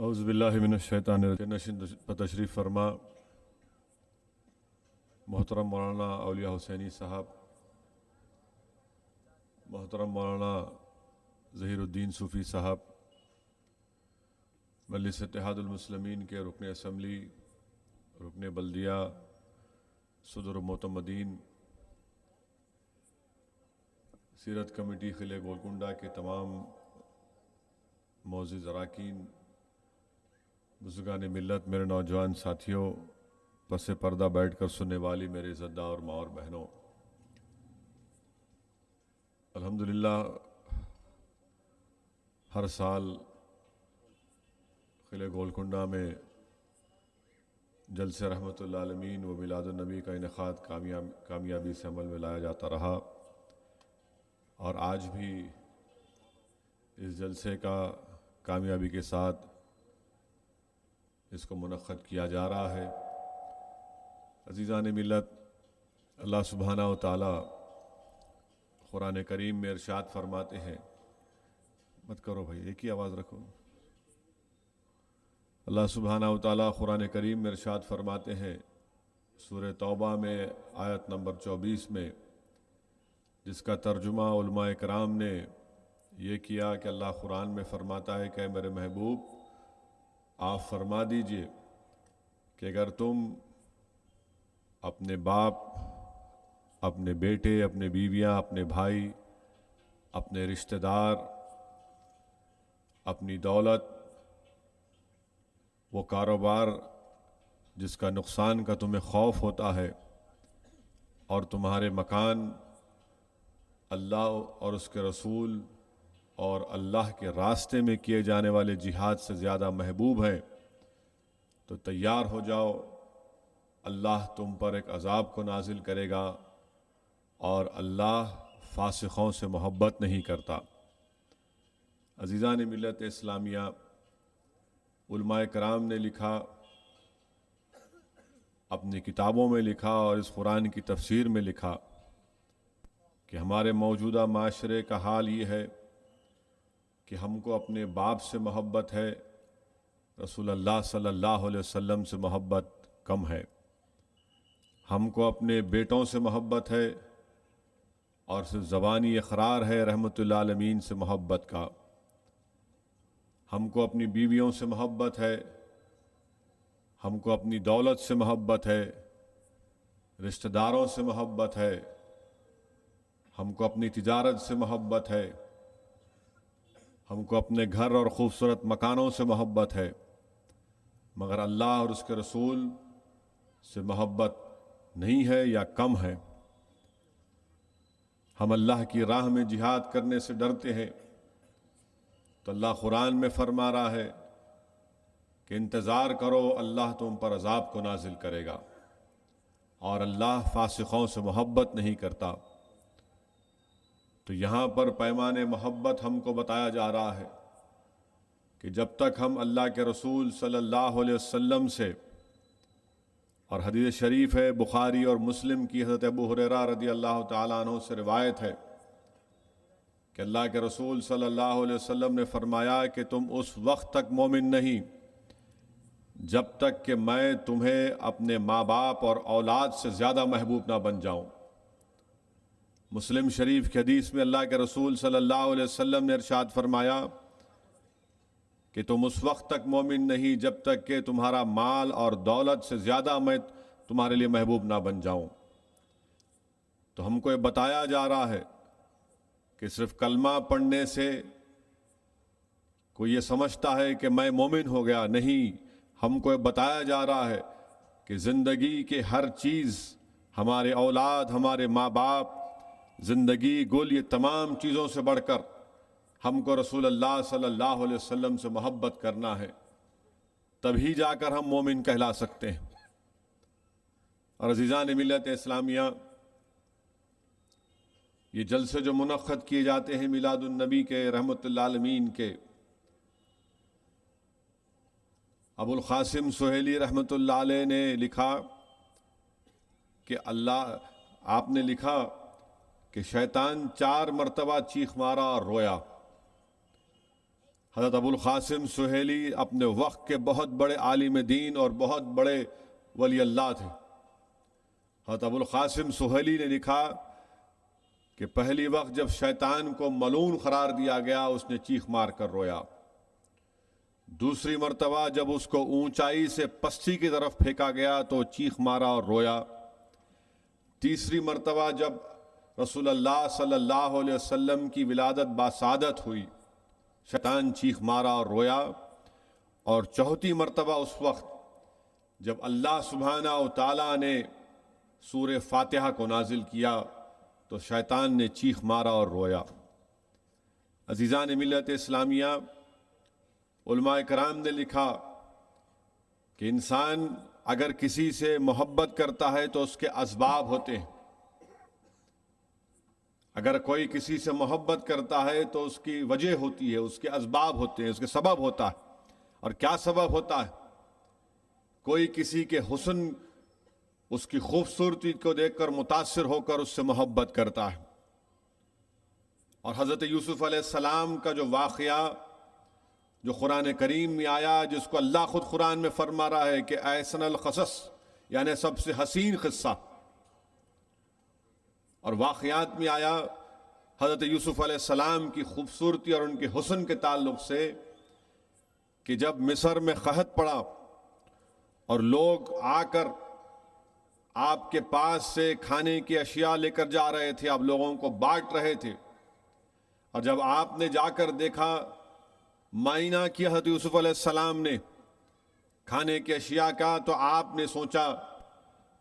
اعوذ باللہ من الشیطان الرجیم نشین تشریف فرما محترم مولانا اولیاء حسینی صاحب، محترم مولانا ظہیر الدین صوفی صاحب، مجلس اتحاد المسلمین کے رکن اسمبلی، رکن بلدیہ، صدر معتمدین، سیرت کمیٹی قلعہ گولکنڈہ کے تمام معزز اراکین، بزرگان ملت، میرے نوجوان ساتھیوں، پس پردہ بیٹھ کر سننے والی میرے عزتدار ماں اور بہنوں، الحمدللہ ہر سال قلعہ گولکنڈہ میں جلسہ رحمت اللہ عالمین و میلاد النبی کا انعقاد کامیابی سے عمل میں لایا جاتا رہا، اور آج بھی اس جلسے کا کامیابی کے ساتھ اس کو منعقد کیا جا رہا ہے۔ عزیزان ملت، اللہ سبحانہ و تعالی قرآن کریم میں ارشاد فرماتے ہیں، مت کرو بھائی، ایک ہی آواز رکھو۔ اللہ سبحانہ و تعالی قرآن کریم میں ارشاد فرماتے ہیں سورہ توبہ میں آیت نمبر 24 میں، جس کا ترجمہ علماء کرام نے یہ کیا کہ اللہ قرآن میں فرماتا ہے کہ اے میرے محبوب، آپ فرما دیجئے کہ اگر تم اپنے باپ، اپنے بیٹے، اپنے بیویاں، اپنے بھائی، اپنے رشتہ دار، اپنی دولت، وہ کاروبار جس کا نقصان کا تمہیں خوف ہوتا ہے، اور تمہارے مکان اللہ اور اس کے رسول اور اللہ کے راستے میں کیے جانے والے جہاد سے زیادہ محبوب ہیں، تو تیار ہو جاؤ، اللہ تم پر ایک عذاب کو نازل کرے گا، اور اللہ فاسقوں سے محبت نہیں کرتا۔ عزیزان ملت اسلامیہ، علماء کرام نے لکھا، اپنی کتابوں میں لکھا، اور اس قرآن کی تفسیر میں لکھا کہ ہمارے موجودہ معاشرے کا حال یہ ہے کہ ہم کو اپنے باپ سے محبت ہے، رسول اللہ صلی اللہ علیہ وسلم سے محبت کم ہے۔ ہم کو اپنے بیٹوں سے محبت ہے، اور صرف زبانی اقرار ہے رحمت اللہ عالمین سے محبت کا۔ ہم کو اپنی بیویوں سے محبت ہے، ہم کو اپنی دولت سے محبت ہے، رشتہ داروں سے محبت ہے، ہم کو اپنی تجارت سے محبت ہے، ہم کو اپنے گھر اور خوبصورت مکانوں سے محبت ہے، مگر اللہ اور اس کے رسول سے محبت نہیں ہے یا کم ہے۔ ہم اللہ کی راہ میں جہاد کرنے سے ڈرتے ہیں، تو اللہ قرآن میں فرما رہا ہے کہ انتظار کرو، اللہ تم پر عذاب کو نازل کرے گا، اور اللہ فاسقوں سے محبت نہیں کرتا۔ تو یہاں پر پیمان محبت ہم کو بتایا جا رہا ہے کہ جب تک ہم اللہ کے رسول صلی اللہ علیہ وسلم سے، اور حدیث شریف ہے بخاری اور مسلم کی، حضرت ابو ہریرہ رضی اللہ تعالیٰ عنہ سے روایت ہے کہ اللہ کے رسول صلی اللہ علیہ وسلم نے فرمایا کہ تم اس وقت تک مومن نہیں جب تک کہ میں تمہیں اپنے ماں باپ اور اولاد سے زیادہ محبوب نہ بن جاؤں۔ مسلم شریف کی حدیث میں اللہ کے رسول صلی اللہ علیہ وسلم نے ارشاد فرمایا کہ تم اس وقت تک مومن نہیں جب تک کہ تمہارا مال اور دولت سے زیادہ میں تمہارے لیے محبوب نہ بن جاؤں۔ تو ہم کو یہ بتایا جا رہا ہے کہ صرف کلمہ پڑھنے سے کوئی یہ سمجھتا ہے کہ میں مومن ہو گیا، نہیں، ہم کو یہ بتایا جا رہا ہے کہ زندگی کے ہر چیز، ہمارے اولاد، ہمارے ماں باپ، زندگی گل، یہ تمام چیزوں سے بڑھ کر ہم کو رسول اللہ صلی اللہ علیہ وسلم سے محبت کرنا ہے، تبھی جا کر ہم مومن کہلا سکتے ہیں۔ اور عزیزان ملت اسلامیہ، یہ جلسے جو منعقد کیے جاتے ہیں میلاد النبی کے، رحمت اللہ عالمین کے، ابو القاسم سہیلی رحمت اللہ علیہ نے لکھا کہ آپ نے لکھا کہ شیطان 4 مرتبہ چیخ مارا اور رویا، حضرت ابو القاسم سہیلی اپنے وقت کے بہت بڑے عالم دین اور بہت بڑے ولی اللہ تھے۔ حضرت ابو القاسم سہیلی نے لکھا کہ پہلی وقت جب شیطان کو ملعون قرار دیا گیا اس نے چیخ مار کر رویا۔ دوسری مرتبہ جب اس کو اونچائی سے پستی کی طرف پھینکا گیا تو چیخ مارا اور رویا۔ تیسری مرتبہ جب رسول اللہ صلی اللہ علیہ وسلم کی ولادت باسعادت ہوئی شیطان چیخ مارا اور رویا۔ اور چوتھی مرتبہ اس وقت جب اللہ سبحانہ و تعالیٰ نے سورہ فاتحہ کو نازل کیا تو شیطان نے چیخ مارا اور رویا۔ عزیزان ملت اسلامیہ، علماء کرام نے لکھا کہ انسان اگر کسی سے محبت کرتا ہے تو اس کے اسباب ہوتے ہیں۔ اگر کوئی کسی سے محبت کرتا ہے تو اس کی وجہ ہوتی ہے، اس کے اسباب ہوتے ہیں، اس کے سبب ہوتا ہے۔ اور کیا سبب ہوتا ہے؟ کوئی کسی کے حسن، اس کی خوبصورتی کو دیکھ کر متاثر ہو کر اس سے محبت کرتا ہے۔ اور حضرت یوسف علیہ السلام کا جو واقعہ جو قرآن کریم میں آیا، جس کو اللہ خود قرآن میں فرما رہا ہے کہ احسن القصص، یعنی سب سے حسین قصہ، اور واقعات میں آیا حضرت یوسف علیہ السلام کی خوبصورتی اور ان کے حسن کے تعلق سے کہ جب مصر میں قحط پڑا اور لوگ آ کر آپ کے پاس سے کھانے کی اشیاء لے کر جا رہے تھے، آپ لوگوں کو بانٹ رہے تھے، اور جب آپ نے جا کر دیکھا، معائنہ کیا حضرت یوسف علیہ السلام نے کھانے کی اشیاء کا، تو آپ نے سوچا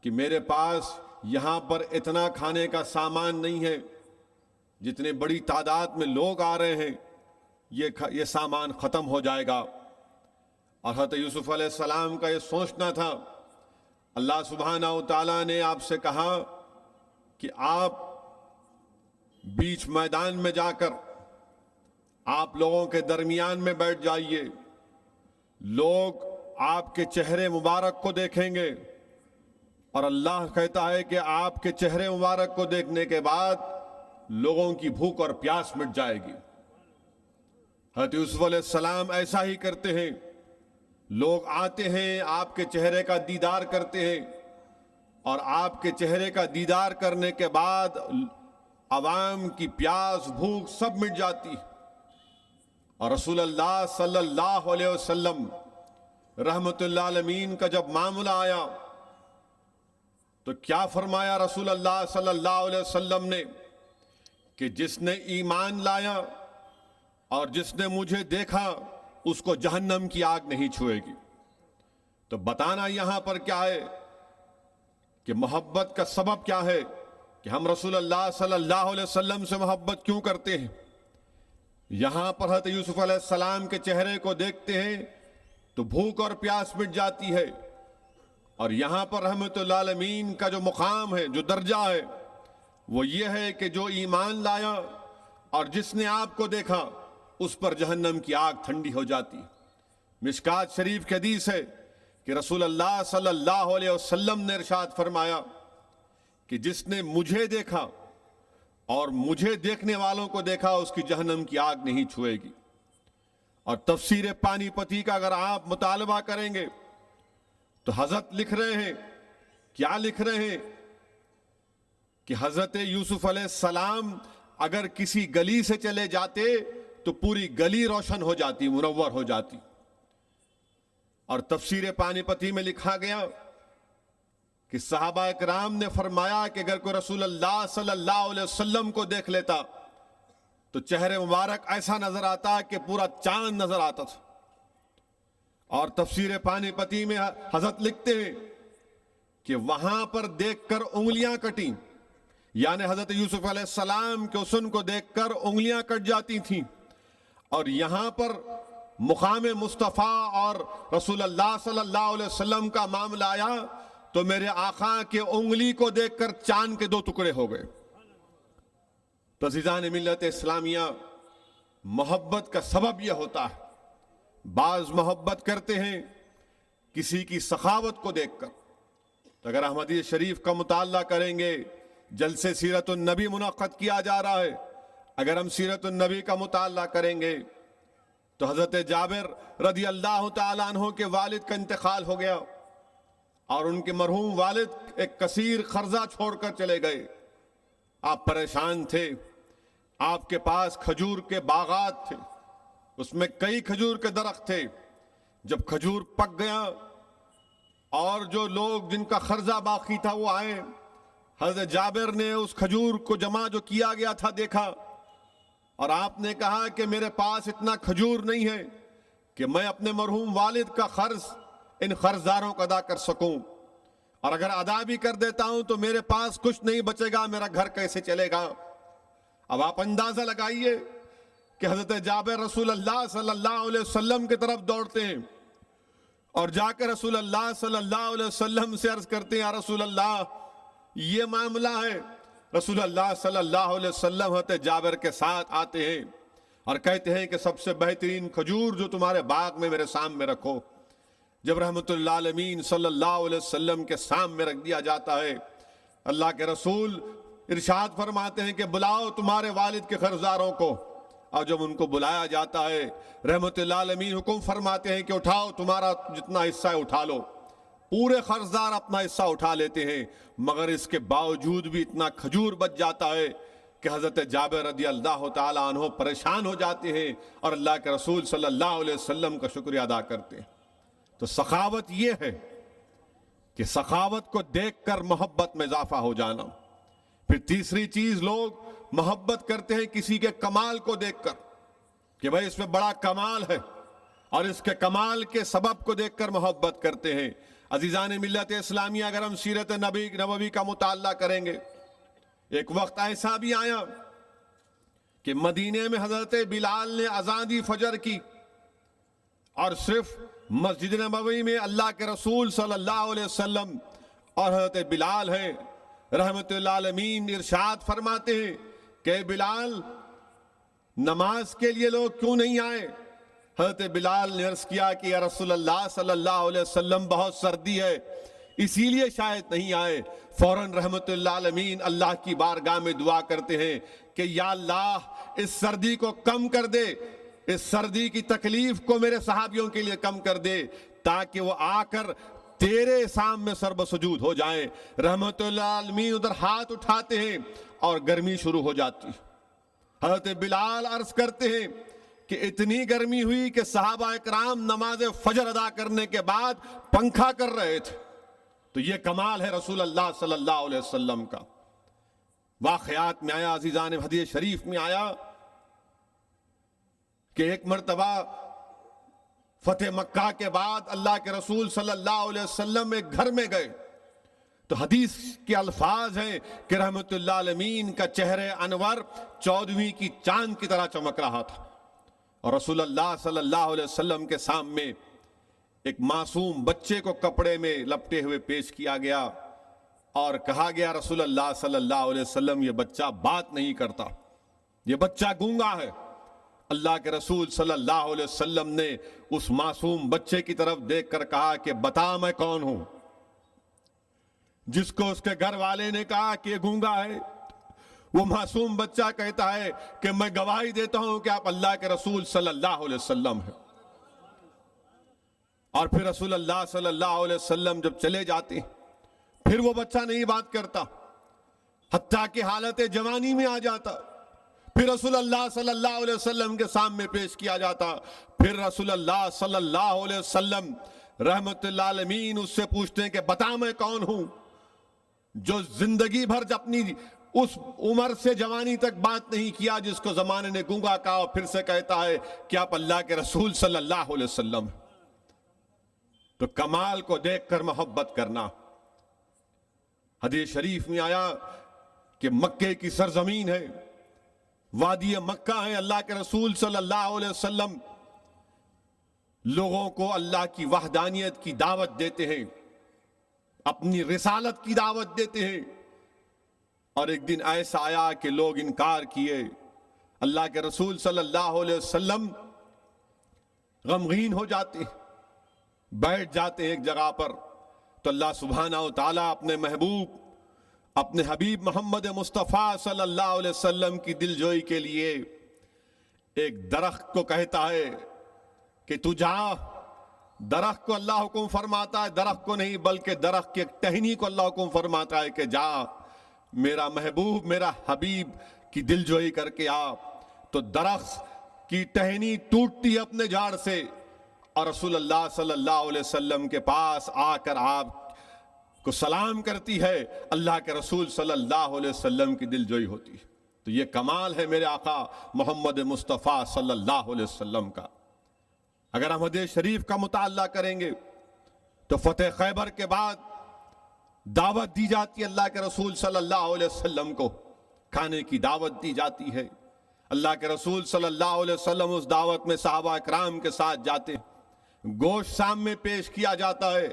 کہ میرے پاس یہاں پر اتنا کھانے کا سامان نہیں ہے، جتنے بڑی تعداد میں لوگ آ رہے ہیں یہ سامان ختم ہو جائے گا۔ اور حضرت یوسف علیہ السلام کا یہ سوچنا تھا۔ اللہ سبحانہ و تعالیٰ نے آپ سے کہا کہ آپ بیچ میدان میں جا کر آپ لوگوں کے درمیان میں بیٹھ جائیے، لوگ آپ کے چہرے مبارک کو دیکھیں گے، اور اللہ کہتا ہے کہ آپ کے چہرے مبارک کو دیکھنے کے بعد لوگوں کی بھوک اور پیاس مٹ جائے گی۔ حضرت یوسف علیہ السلام ایسا ہی کرتے ہیں، لوگ آتے ہیں، آپ کے چہرے کا دیدار کرتے ہیں، اور آپ کے چہرے کا دیدار کرنے کے بعد عوام کی پیاس بھوک سب مٹ جاتی۔ اور رسول اللہ صلی اللہ علیہ وسلم رحمت اللہ عالمین کا جب معاملہ آیا تو کیا فرمایا رسول اللہ صلی اللہ علیہ وسلم نے کہ جس نے ایمان لایا اور جس نے مجھے دیکھا اس کو جہنم کی آگ نہیں چھوئے گی۔ تو بتانا یہاں پر کیا ہے کہ محبت کا سبب کیا ہے، کہ ہم رسول اللہ صلی اللہ علیہ وسلم سے محبت کیوں کرتے ہیں۔ یہاں پر حضرت یوسف علیہ السلام کے چہرے کو دیکھتے ہیں تو بھوک اور پیاس مٹ جاتی ہے، اور یہاں پر رحمت اللہ عالمین کا جو مقام ہے، جو درجہ ہے، وہ یہ ہے کہ جو ایمان لایا اور جس نے آپ کو دیکھا اس پر جہنم کی آگ ٹھنڈی ہو جاتی۔ مشکات شریف کی حدیث ہے کہ رسول اللہ صلی اللہ علیہ وسلم نے ارشاد فرمایا کہ جس نے مجھے دیکھا اور مجھے دیکھنے والوں کو دیکھا اس کی جہنم کی آگ نہیں چھوئے گی۔ اور تفسیر پانی پتی کا اگر آپ مطالبہ کریں گے تو حضرت لکھ رہے ہیں، کیا لکھ رہے ہیں کہ حضرت یوسف علیہ السلام اگر کسی گلی سے چلے جاتے تو پوری گلی روشن ہو جاتی، منور ہو جاتی۔ اور تفسیر پانی پتی میں لکھا گیا کہ صحابہ اکرام نے فرمایا کہ اگر کوئی رسول اللہ صلی اللہ علیہ وسلم کو دیکھ لیتا تو چہرے مبارک ایسا نظر آتا کہ پورا چاند نظر آتا تھا۔ اور تفسیر پانی پتی میں حضرت لکھتے ہیں کہ وہاں پر دیکھ کر انگلیاں کٹیں، یعنی حضرت یوسف علیہ السلام کے حسن کو دیکھ کر انگلیاں کٹ جاتی تھیں۔ اور یہاں پر مقام مصطفیٰ اور رسول اللہ صلی اللہ علیہ وسلم کا معاملہ آیا تو میرے آقا کے انگلی کو دیکھ کر چاند کے 2 ٹکڑے ہو گئے۔ تو عزیزان ملت اسلامیہ، محبت کا سبب یہ ہوتا ہے، بعض محبت کرتے ہیں کسی کی سخاوت کو دیکھ کر۔ تو اگر ہم حدیث شریف کا مطالعہ کریں گے، جلسے سیرت النبی منعقد کیا جا رہا ہے، اگر ہم سیرت النبی کا مطالعہ کریں گے تو حضرت جابر رضی اللہ تعالیٰ عنہ کے والد کا انتقال ہو گیا اور ان کے مرحوم والد ایک کثیر قرضہ چھوڑ کر چلے گئے. آپ پریشان تھے. آپ کے پاس کھجور کے باغات تھے, اس میں کئی کھجور کے درخت تھے. جب کھجور پک گیا اور جو لوگ جن کا قرضہ باقی تھا وہ آئے, حضرت جابر نے اس کھجور کو جمع جو کیا گیا تھا دیکھا اور آپ نے کہا کہ میرے پاس اتنا کھجور نہیں ہے کہ میں اپنے مرحوم والد کا قرض ان قرضداروں کو ادا کر سکوں, اور اگر ادا بھی کر دیتا ہوں تو میرے پاس کچھ نہیں بچے گا, میرا گھر کیسے چلے گا. اب آپ اندازہ لگائیے کہ حضرت جابر رسول اللہ صلی اللہ علیہ وسلم کی طرف دوڑتے ہیں اور جا کر رسول اللہ صلی اللہ علیہ وسلم سے عرض کرتے ہیں, یا رسول اللہ یہ معاملہ ہے. رسول اللہ صلی اللہ علیہ وسلم حضرت جابر کے ساتھ آتے ہیں اور کہتے ہیں کہ سب سے بہترین کھجور جو تمہارے باغ میں میرے سامنے رکھو. جب رحمت اللہ عالمین صلی اللہ علیہ وسلم کے سامنے رکھ دیا جاتا ہے, اللہ کے رسول ارشاد فرماتے ہیں کہ بلاؤ تمہارے والد کے قرضداروں کو. اور جب ان کو بلایا جاتا ہے رحمت اللہ عالمین حکم فرماتے ہیں کہ اٹھاؤ, تمہارا جتنا حصہ ہے اٹھا لو. پورے قرضدار اپنا حصہ اٹھا لیتے ہیں, مگر اس کے باوجود بھی اتنا کھجور بچ جاتا ہے کہ حضرت جابر رضی اللہ تعالیٰ عنہ پریشان ہو جاتے ہیں اور اللہ کے رسول صلی اللہ علیہ وسلم کا شکریہ ادا کرتے ہیں. تو سخاوت یہ ہے کہ سخاوت کو دیکھ کر محبت میں اضافہ ہو جانا. پھر تیسری چیز, لوگ محبت کرتے ہیں کسی کے کمال کو دیکھ کر کہ بھئی اس میں بڑا کمال ہے, اور اس کے کمال کے سبب کو دیکھ کر محبت کرتے ہیں. عزیزان ملت اسلامیہ, اگر ہم سیرت نبوی کا مطالعہ کریں گے, ایک وقت ایسا بھی آیا کہ مدینے میں حضرت بلال نے اذان دی فجر کی, اور صرف مسجد نبوی میں اللہ کے رسول صلی اللہ علیہ وسلم اور حضرت بلال ہیں. رحمت اللہ عالمین ارشاد فرماتے ہیں کہ بلال نماز کے لیے لوگ کیوں نہیں آئے؟ حضرت بلال نے عرض کیا کہ یا رسول اللہ صلی اللہ علیہ وسلم بہت سردی ہے اسی لیے شاید نہیں آئے. فوراً رحمت اللہ عالمین اللہ کی بارگاہ میں دعا کرتے ہیں کہ یا اللہ اس سردی کو کم کر دے, اس سردی کی تکلیف کو میرے صحابیوں کے لیے کم کر دے تاکہ وہ آ کر تیرے سامنے سر بسجود ہو جائیں. رحمت اللہ عالمین ادھر ہاتھ اٹھاتے ہیں اور گرمی شروع ہو جاتی. حضرت بلال عرض کرتے ہیں کہ اتنی گرمی ہوئی کہ صحابہ اکرام نماز فجر ادا کرنے کے بعد پنکھا کر رہے تھے. تو یہ کمال ہے رسول اللہ صلی اللہ علیہ وسلم کا. واقعات میں آیا, عزیزان حدیث شریف میں آیا کہ ایک مرتبہ فتح مکہ کے بعد اللہ کے رسول صلی اللہ علیہ وسلم ایک گھر میں گئے تو حدیث کے الفاظ ہیں کہ رحمت اللہ عالمین کا چہرے انور 14ویں کی چاند کی طرح چمک رہا تھا, اور رسول اللہ صلی اللہ علیہ وسلم کے سامنے ایک معصوم بچے کو کپڑے میں لپٹے ہوئے پیش کیا گیا اور کہا گیا رسول اللہ صلی اللہ علیہ وسلم یہ بچہ بات نہیں کرتا, یہ بچہ گونگا ہے. اللہ کے رسول صلی اللہ علیہ وسلم نے اس معصوم بچے کی طرف دیکھ کر کہا کہ بتا میں کون ہوں. جس کو اس کے گھر والے نے کہا کہ یہ گونگا ہے, وہ معصوم بچہ کہتا ہے کہ میں گواہی دیتا ہوں کہ آپ اللہ کے رسول صلی اللہ علیہ وسلم ہیں. اور پھر رسول اللہ صلی اللہ علیہ وسلم جب چلے جاتے پھر وہ بچہ نہیں بات کرتا حتیٰ کہ حالت جوانی میں آ جاتا. پھر رسول اللہ صلی اللہ علیہ وسلم کے سامنے پیش کیا جاتا. پھر رسول اللہ صلی اللہ علیہ وسلم رحمت اللہ عالمین اس سے پوچھتے ہیں کہ بتا میں کون ہوں. جو زندگی بھر اپنی اس عمر سے جوانی تک بات نہیں کیا جس کو زمانے نے گونگا کہا, اور پھر سے کہتا ہے کہ آپ اللہ کے رسول صلی اللہ علیہ وسلم. تو کمال کو دیکھ کر محبت کرنا. حدیث شریف میں آیا کہ مکے کی سرزمین ہے, وادی مکہ ہے, اللہ کے رسول صلی اللہ علیہ وسلم لوگوں کو اللہ کی وحدانیت کی دعوت دیتے ہیں, اپنی رسالت کی دعوت دیتے ہیں. اور ایک دن ایسا آیا کہ لوگ انکار کیے. اللہ کے رسول صلی اللہ علیہ وسلم غمگین ہو جاتے, بیٹھ جاتے ایک جگہ پر. تو اللہ سبحانہ و تعالیٰ اپنے محبوب اپنے حبیب محمد مصطفیٰ صلی اللہ علیہ وسلم کی دلجوئی کے لیے ایک درخت کو کہتا ہے کہ تو جا. درخت کو اللہ حکم فرماتا ہے، درخت کو نہیں بلکہ درخت کی ایک ٹہنی کو اللہ حکم فرماتا ہے کہ جا میرا محبوب میرا حبیب کی دل جوئی کر کے آ. تو درخت کی ٹہنی ٹوٹتی ہے اپنے جھاڑ سے اور رسول اللہ صلی اللہ علیہ وسلم کے پاس آ کر آپ کو سلام کرتی ہے. اللہ کے رسول صلی اللہ علیہ وسلم کی دل جوئی ہوتی ہے. تو یہ کمال ہے میرے آقا محمد مصطفیٰ صلی اللہ علیہ وسلم کا. اگر ہم حدیث شریف کا مطالعہ کریں گے تو فتح خیبر کے بعد دعوت دی جاتی ہے اللہ کے رسول صلی اللہ علیہ وسلم کو، کھانے کی دعوت دی جاتی ہے. اللہ کے رسول صلی اللہ علیہ وسلم اس دعوت میں صحابہ اکرام کے ساتھ جاتے ہیں. گوشت سامنے پیش کیا جاتا ہے.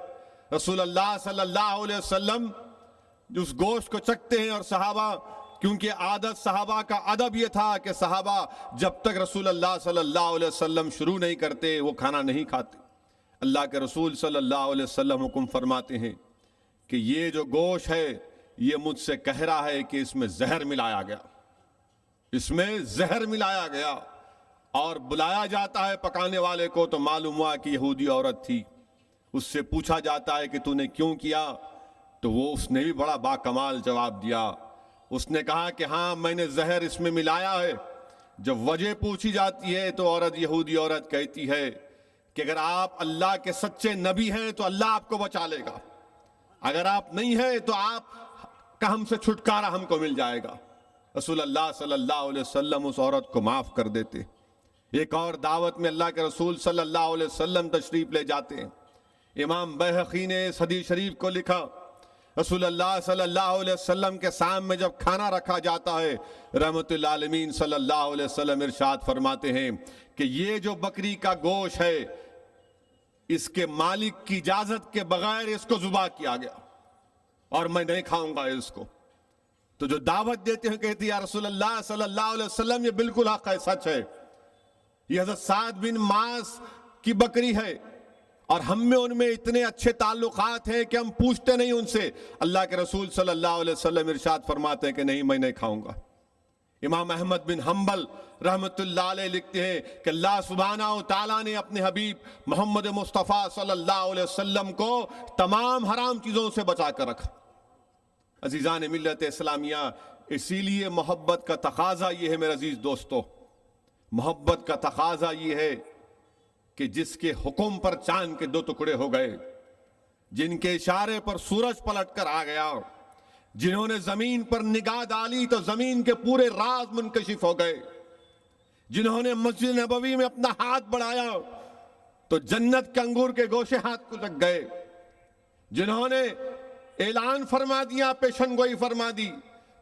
رسول اللہ صلی اللہ علیہ وسلم اس گوشت کو چکھتے ہیں اور صحابہ، کیونکہ عادت صحابہ کا ادب یہ تھا کہ صحابہ جب تک رسول اللہ صلی اللہ علیہ وسلم شروع نہیں کرتے وہ کھانا نہیں کھاتے. اللہ کے رسول صلی اللہ علیہ وسلم حکم فرماتے ہیں کہ یہ جو گوشت ہے یہ مجھ سے کہہ رہا ہے کہ اس میں زہر ملایا گیا، اس میں زہر ملایا گیا. اور بلایا جاتا ہے پکانے والے کو تو معلوم ہوا کہ یہودی عورت تھی. اس سے پوچھا جاتا ہے کہ تو نے کیوں کیا؟ تو وہ اس نے بھی بڑا باکمال جواب دیا. اس نے کہا کہ ہاں میں نے زہر اس میں ملایا ہے. جب وجہ پوچھی جاتی ہے تو عورت، یہودی عورت کہتی ہے کہ اگر آپ اللہ کے سچے نبی ہیں تو اللہ آپ کو بچا لے گا، اگر آپ نہیں ہیں تو آپ کا ہم سے چھٹکارا ہم کو مل جائے گا. رسول اللہ صلی اللہ علیہ وسلم اس عورت کو معاف کر دیتے. ایک اور دعوت میں اللہ کے رسول صلی اللہ علیہ وسلم تشریف لے جاتے ہیں. امام بیہقی نے اس حدیث شریف کو لکھا. رسول اللہ صلی اللہ علیہ وسلم کے سامنے جب کھانا رکھا جاتا ہے، رحمت اللہ عالمین صلی اللہ علیہ وسلم ارشاد فرماتے ہیں کہ یہ جو بکری کا گوشت ہے اس کے مالک کی اجازت کے بغیر اس کو ذبح کیا گیا اور میں نہیں کھاؤں گا اس کو. تو جو دعوت دیتے ہیں کہتے ہیں یا رسول اللہ صلی اللہ علیہ وسلم یہ بالکل حق ہے، سچ ہے، یہ حضرت سعد بن معاذ کی بکری ہے اور ہم میں ان میں اتنے اچھے تعلقات ہیں کہ ہم پوچھتے نہیں ان سے. اللہ کے رسول صلی اللہ علیہ وسلم ارشاد فرماتے ہیں کہ نہیں میں نہیں کھاؤں گا. امام احمد بن حنبل رحمت اللہ علیہ لکھتے ہیں کہ اللہ سبحانہ و تعالیٰ نے اپنے حبیب محمد مصطفیٰ صلی اللہ علیہ وسلم کو تمام حرام چیزوں سے بچا کر رکھا. عزیزان ملت اسلامیہ، اسی لیے محبت کا تقاضا یہ ہے میرے عزیز دوستو، محبت کا تقاضا یہ ہے کہ جس کے حکم پر چاند کے 2 ٹکڑے ہو گئے، جن کے اشارے پر سورج پلٹ کر آ گیا، جنہوں نے زمین پر نگاہ ڈالی تو زمین کے پورے راز منکشف ہو گئے، جنہوں نے مسجد نبوی میں اپنا ہاتھ بڑھایا تو جنت کے انگور کے گوشے ہاتھ کو لگ گئے، جنہوں نے اعلان فرما دیا، پیشن گوئی فرما دی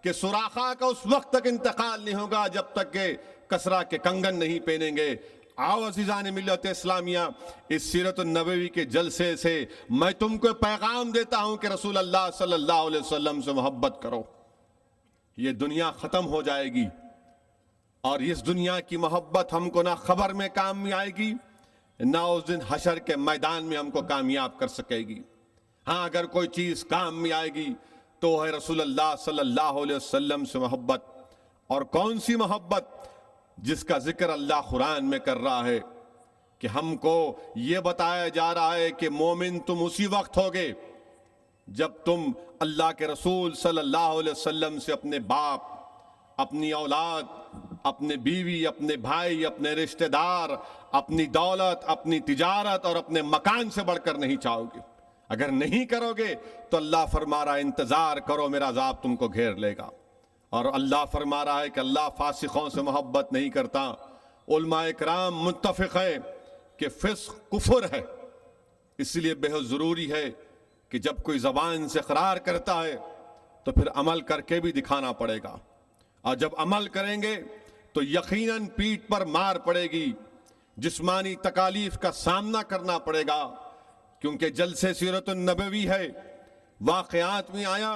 کہ سراخا کا اس وقت تک انتقال نہیں ہوگا جب تک کہ کسرا کے کنگن نہیں پہنیں گے. آؤ عزیزان ملت اسلامیہ، اس سیرت النبوی کے جلسے سے میں تم کو پیغام دیتا ہوں کہ رسول اللہ صلی اللہ علیہ وسلم سے محبت کرو. یہ دنیا ختم ہو جائے گی اور اس دنیا کی محبت ہم کو نہ خبر میں کام میں آئے گی نہ اس دن حشر کے میدان میں ہم کو کامیاب کر سکے گی. ہاں اگر کوئی چیز کام میں آئے گی تو ہے رسول اللہ صلی اللہ علیہ وسلم سے محبت. اور کون سی محبت؟ جس کا ذکر اللہ قرآن میں کر رہا ہے کہ ہم کو یہ بتایا جا رہا ہے کہ مومن تم اسی وقت ہوگے جب تم اللہ کے رسول صلی اللہ علیہ وسلم سے اپنے باپ، اپنی اولاد، اپنے بیوی، اپنے بھائی، اپنے رشتہ دار، اپنی دولت، اپنی تجارت اور اپنے مکان سے بڑھ کر نہیں چاہو گے. اگر نہیں کرو گے تو اللہ فرما رہا ہے انتظار کرو میرا عذاب تم کو گھیر لے گا. اور اللہ فرما رہا ہے کہ اللہ فاسقوں سے محبت نہیں کرتا. علماء اکرام متفق ہیں کہ فسق کفر ہے، اس لیے بہت ضروری ہے کہ جب کوئی زبان سے اقرار کرتا ہے تو پھر عمل کر کے بھی دکھانا پڑے گا، اور جب عمل کریں گے تو یقیناً پیٹھ پر مار پڑے گی، جسمانی تکالیف کا سامنا کرنا پڑے گا. کیونکہ جلسے سیرت النبوی ہے، واقعات میں آیا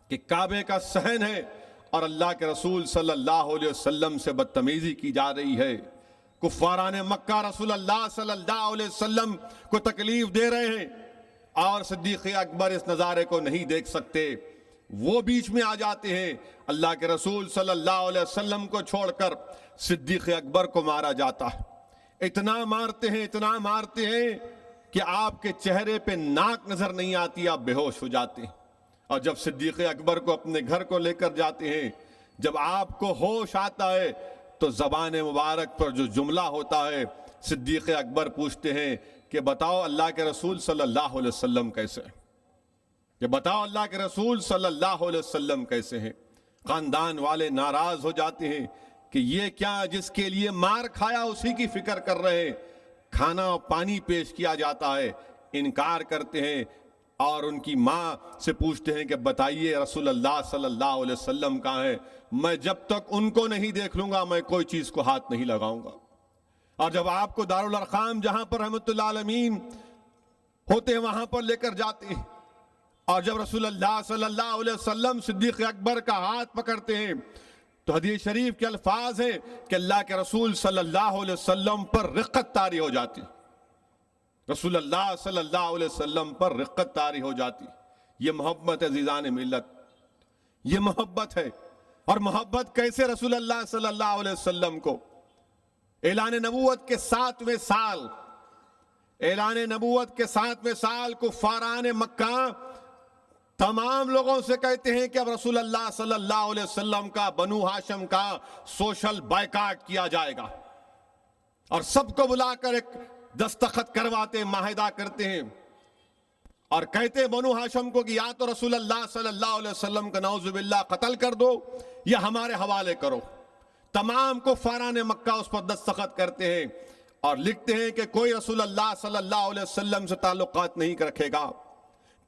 کہ کعبے کا صحن ہے اور اللہ کے رسول صلی اللہ علیہ وسلم سے بدتمیزی کی جا رہی ہے. کفاران مکہ رسول اللہ صلی اللہ علیہ وسلم کو تکلیف دے رہے ہیں اور صدیق اکبر اس نظارے کو نہیں دیکھ سکتے. وہ بیچ میں آ جاتے ہیں. اللہ کے رسول صلی اللہ علیہ وسلم کو چھوڑ کر صدیق اکبر کو مارا جاتا ہے. اتنا مارتے ہیں کہ آپ کے چہرے پہ ناک نظر نہیں آتی، آپ بے ہوش ہو جاتے ہیں۔ اور جب صدیق اکبر کو اپنے گھر کو لے کر جاتے ہیں، جب آپ کو ہوش آتا ہے تو زبان مبارک پر جو جملہ ہوتا ہے، صدیق اکبر پوچھتے ہیں کہ بتاؤ اللہ کے رسول صلی اللہ علیہ وسلم کیسے ہیں؟ کہ بتاؤ اللہ کے رسول صلی اللہ علیہ وسلم کیسے ہیں؟ خاندان والے ناراض ہو جاتے ہیں کہ یہ کیا جس کے لیے مار کھایا اسی کی فکر کر رہے ہیں۔ کھانا اور پانی پیش کیا جاتا ہے، انکار کرتے ہیں، اور ان کی ماں سے پوچھتے ہیں کہ بتائیے رسول اللہ صلی اللہ علیہ وسلم کہاں ہے؟ میں جب تک ان کو نہیں دیکھ لوں گا میں کوئی چیز کو ہاتھ نہیں لگاؤں گا۔ اور جب آپ کو دارالارقام جہاں پر رحمت اللہ عالمین ہوتے ہیں وہاں پر لے کر جاتے ہیں، اور جب رسول اللہ صلی اللہ علیہ وسلم صدیق اکبر کا ہاتھ پکڑتے ہیں تو حدیث شریف کے الفاظ ہیں کہ اللہ کے رسول صلی اللہ علیہ وسلم پر رقت طاری ہو جاتی، رسول اللہ صلی اللہ علیہ وسلم پر رقت طاری ہو جاتی۔ یہ محبت ہے عزیزان ملت، یہ محبت ہے۔ اور محبت کیسے؟ رسول اللہ صلی اللہ علیہ وسلم کو اعلان نبوت کے 7ویں سال کفاران مکہ تمام لوگوں سے کہتے ہیں کہ اب رسول اللہ صلی اللہ علیہ وسلم کا بنو ہاشم کا سوشل بائیکاٹ کیا جائے گا، اور سب کو بلا کر ایک دستخط کرواتے، معاہدہ کرتے ہیں اور کہتے ہیں بنو ہاشم کو کہ یا تو رسول اللہ صلی اللہ علیہ وسلم کا نعوذ باللہ قتل کر دو یا ہمارے حوالے کرو۔ تمام کفاران مکہ اس پر دستخط کرتے ہیں اور لکھتے ہیں کہ کوئی رسول اللہ صلی اللہ علیہ وسلم سے تعلقات نہیں رکھے گا،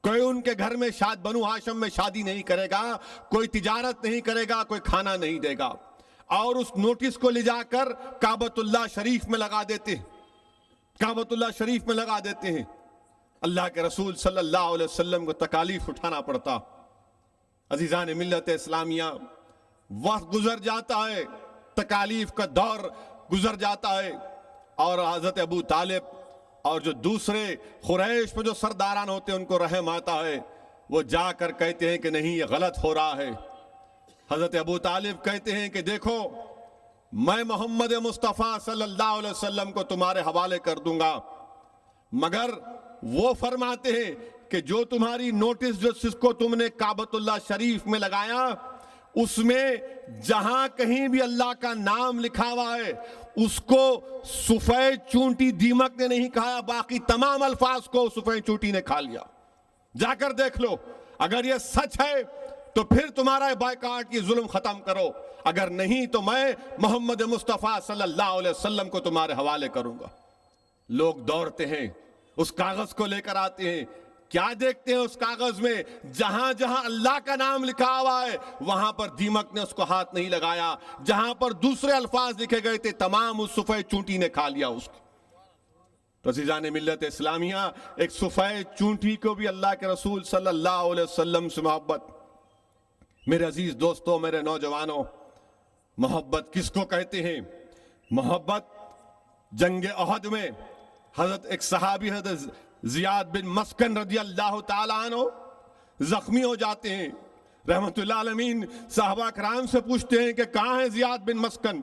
کوئی ان کے گھر میں بنو ہاشم میں شادی نہیں کرے گا، کوئی تجارت نہیں کرے گا، کوئی کھانا نہیں دے گا۔ اور اس نوٹس کو لے جا کر کعبۃ اللہ شریف میں لگا دیتے ہیں، کعبۃ اللہ شریف میں لگا دیتے ہیں۔ اللہ کے رسول صلی اللہ علیہ وسلم کو تکالیف اٹھانا پڑتا۔ عزیزان ملت اسلامیہ، وقت گزر جاتا ہے، تکالیف کا دور گزر جاتا ہے، اور حضرت ابو طالب اور جو دوسرے قریش میں جو سرداران ہوتے ہیں ان کو رحم آتا ہے، وہ جا کر کہتے ہیں کہ نہیں یہ غلط ہو رہا ہے۔ حضرت ابو طالب کہتے ہیں کہ دیکھو میں محمد مصطفیٰ صلی اللہ علیہ وسلم کو تمہارے حوالے کر دوں گا، مگر وہ فرماتے ہیں کہ جو تمہاری نوٹس جس کو تم نے کعبۃ اللہ شریف میں لگایا اس میں جہاں کہیں بھی اللہ کا نام لکھا ہوا ہے اس کو سفید چونٹی دیمک نے نہیں کھایا، باقی تمام الفاظ کو سفید چونٹی نے کھا لیا۔ جا کر دیکھ لو، اگر یہ سچ ہے تو پھر تمہارا بائیکاٹ کی ظلم ختم کرو، اگر نہیں تو میں محمد مصطفیٰ صلی اللہ علیہ وسلم کو تمہارے حوالے کروں گا۔ لوگ دوڑتے ہیں، اس کاغذ کو لے کر آتے ہیں، کیا دیکھتے ہیں اس کاغذ میں؟ جہاں جہاں اللہ کا نام لکھا ہوا ہے وہاں پر دیمک نے اس کو ہاتھ نہیں لگایا، جہاں پر دوسرے الفاظ لکھے گئے تھے تمام اس سفید چونٹی نے کھا لیا اس کو۔ تو عزیزان ملت اسلامیہ، ایک سفید چونٹی کو بھی اللہ کے رسول صلی اللہ علیہ وسلم سے محبت۔ میرے عزیز دوستوں، میرے نوجوانوں، محبت کس کو کہتے ہیں؟ محبت جنگ احد میں حضرت ایک صحابی حضرت زیاد بن مسکن رضی اللہ تعالیٰ عنہ زخمی ہو جاتے ہیں۔ رحمت اللہ عالمین صحابہ کرام سے پوچھتے ہیں کہ کہاں ہے زیاد بن مسکن؟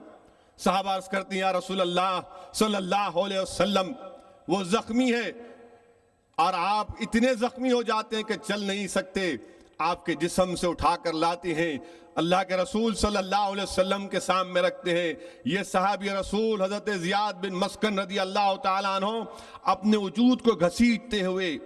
صحابہ عرض کرتے ہیں یا رسول اللہ صلی اللہ علیہ وسلم وہ زخمی ہے، اور آپ اتنے زخمی ہو جاتے ہیں کہ چل نہیں سکتے، آپ کے جسم سے اٹھا کر لاتے ہیں، اللہ کے رسول صلی اللہ علیہ وسلم کے سامنے رکھتے ہیں۔ یہ صحابی رسول حضرت زیاد بن مسکن رضی اللہ تعالیٰ عنہ اپنے وجود کو گھسیٹتے ہوئے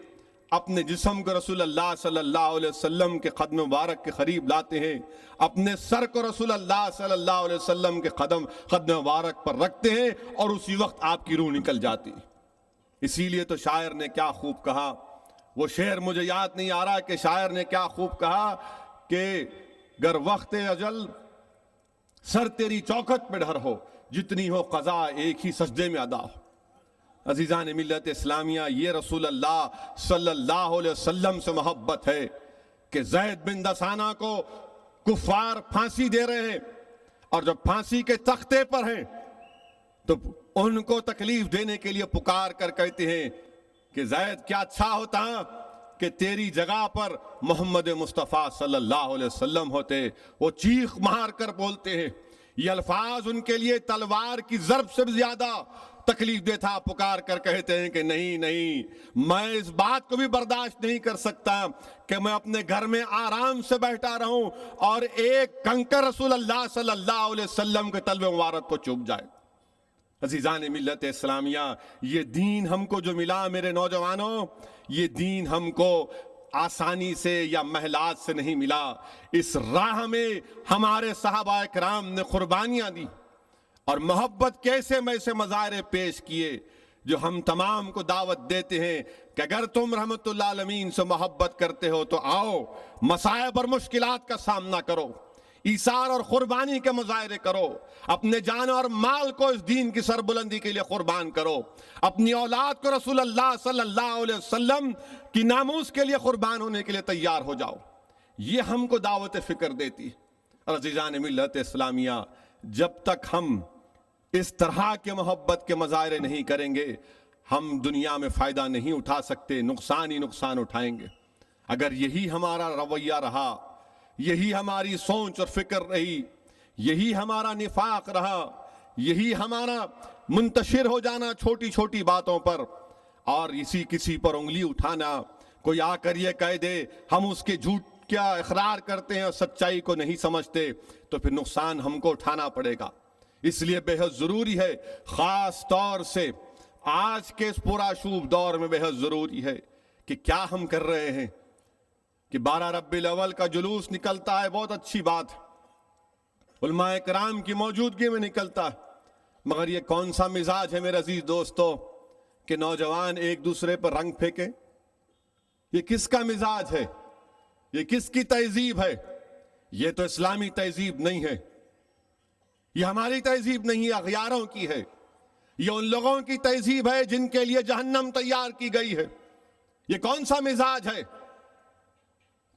اپنے جسم کو رسول اللہ صلی اللہ علیہ وسلم کے قدم مبارک کے قریب لاتے ہیں، اپنے سر کو رسول اللہ صلی اللہ علیہ وسلم کے قدم مبارک پر رکھتے ہیں، اور اسی وقت آپ کی روح نکل جاتی۔ اسی لیے تو شاعر نے کیا خوب کہا، وہ شعر مجھے یاد نہیں آ رہا کہ شاعر نے کیا خوب کہا کہ گر وقت اجل سر تیری چوکھٹ پہ ڈھر ہو، جتنی ہو قضا ایک ہی سجدے میں ادا ہو۔ عزیزان ملت اسلامیہ، یہ رسول اللہ صلی اللہ علیہ وسلم سے محبت ہے کہ زید بن دسانہ کو کفار پھانسی دے رہے ہیں، اور جب پھانسی کے تختے پر ہیں تو ان کو تکلیف دینے کے لیے پکار کر کہتے ہیں کہ زید کیا اچھا ہوتا کہ تیری جگہ پر محمد مصطفیٰ صلی اللہ علیہ وسلم ہوتے۔ وہ چیخ مار کر بولتے ہیں، یہ الفاظ ان کے لیے تلوار کی ضرب سے زیادہ تکلیف دہ تھا، پکار کر کہتے ہیں کہ نہیں نہیں، میں اس بات کو بھی برداشت نہیں کر سکتا کہ میں اپنے گھر میں آرام سے بیٹھا رہوں اور ایک کنکر رسول اللہ صلی اللہ علیہ وسلم کے تلوے مبارک کو چوب جائے۔ عزیزان ملت اسلامیہ، یہ دین ہم کو جو ملا میرے نوجوانوں، یہ دین ہم کو آسانی سے یا محلات سے نہیں ملا۔ اس راہ میں ہمارے صحابہ کرام نے قربانیاں دی اور محبت کیسے میسے مظاہرے پیش کیے، جو ہم تمام کو دعوت دیتے ہیں کہ اگر تم رحمت اللہ عالمین سے محبت کرتے ہو تو آؤ، مصائب اور مشکلات کا سامنا کرو، ایثار اور قربانی کے مظاہرے کرو، اپنے جان اور مال کو اس دین کی سربلندی کے لیے قربان کرو، اپنی اولاد کو رسول اللہ صلی اللہ علیہ وسلم کی ناموس کے لیے قربان ہونے کے لیے تیار ہو جاؤ۔ یہ ہم کو دعوت فکر دیتی۔ اور عزیزان ملت اسلامیہ، جب تک ہم اس طرح کے محبت کے مظاہرے نہیں کریں گے، ہم دنیا میں فائدہ نہیں اٹھا سکتے، نقصان ہی نقصان اٹھائیں گے۔ اگر یہی ہمارا رویہ رہا، یہی ہماری سوچ اور فکر رہی، یہی ہمارا نفاق رہا، یہی ہمارا منتشر ہو جانا چھوٹی چھوٹی باتوں پر اور کسی پر انگلی اٹھانا، کوئی آ کر یہ کہہ دے ہم اس کے جھوٹ کیا اقرار کرتے ہیں اور سچائی کو نہیں سمجھتے، تو پھر نقصان ہم کو اٹھانا پڑے گا۔ اس لیے بے حد ضروری ہے، خاص طور سے آج کے اس پرآشوب دور میں بے حد ضروری ہے کہ کیا ہم کر رہے ہیں۔ کہ 12 ربیع الاول کا جلوس نکلتا ہے، بہت اچھی بات، علماء کرام کی موجودگی میں نکلتا ہے، مگر یہ کون سا مزاج ہے میرے عزیز دوستو کہ نوجوان ایک دوسرے پر رنگ پھینکے؟ یہ کس کا مزاج ہے؟ یہ کس کی تہذیب ہے؟ یہ تو اسلامی تہذیب نہیں ہے، یہ ہماری تہذیب نہیں ہے، اغیاروں کی ہے۔ یہ ان لوگوں کی تہذیب ہے جن کے لیے جہنم تیار کی گئی ہے۔ یہ کون سا مزاج ہے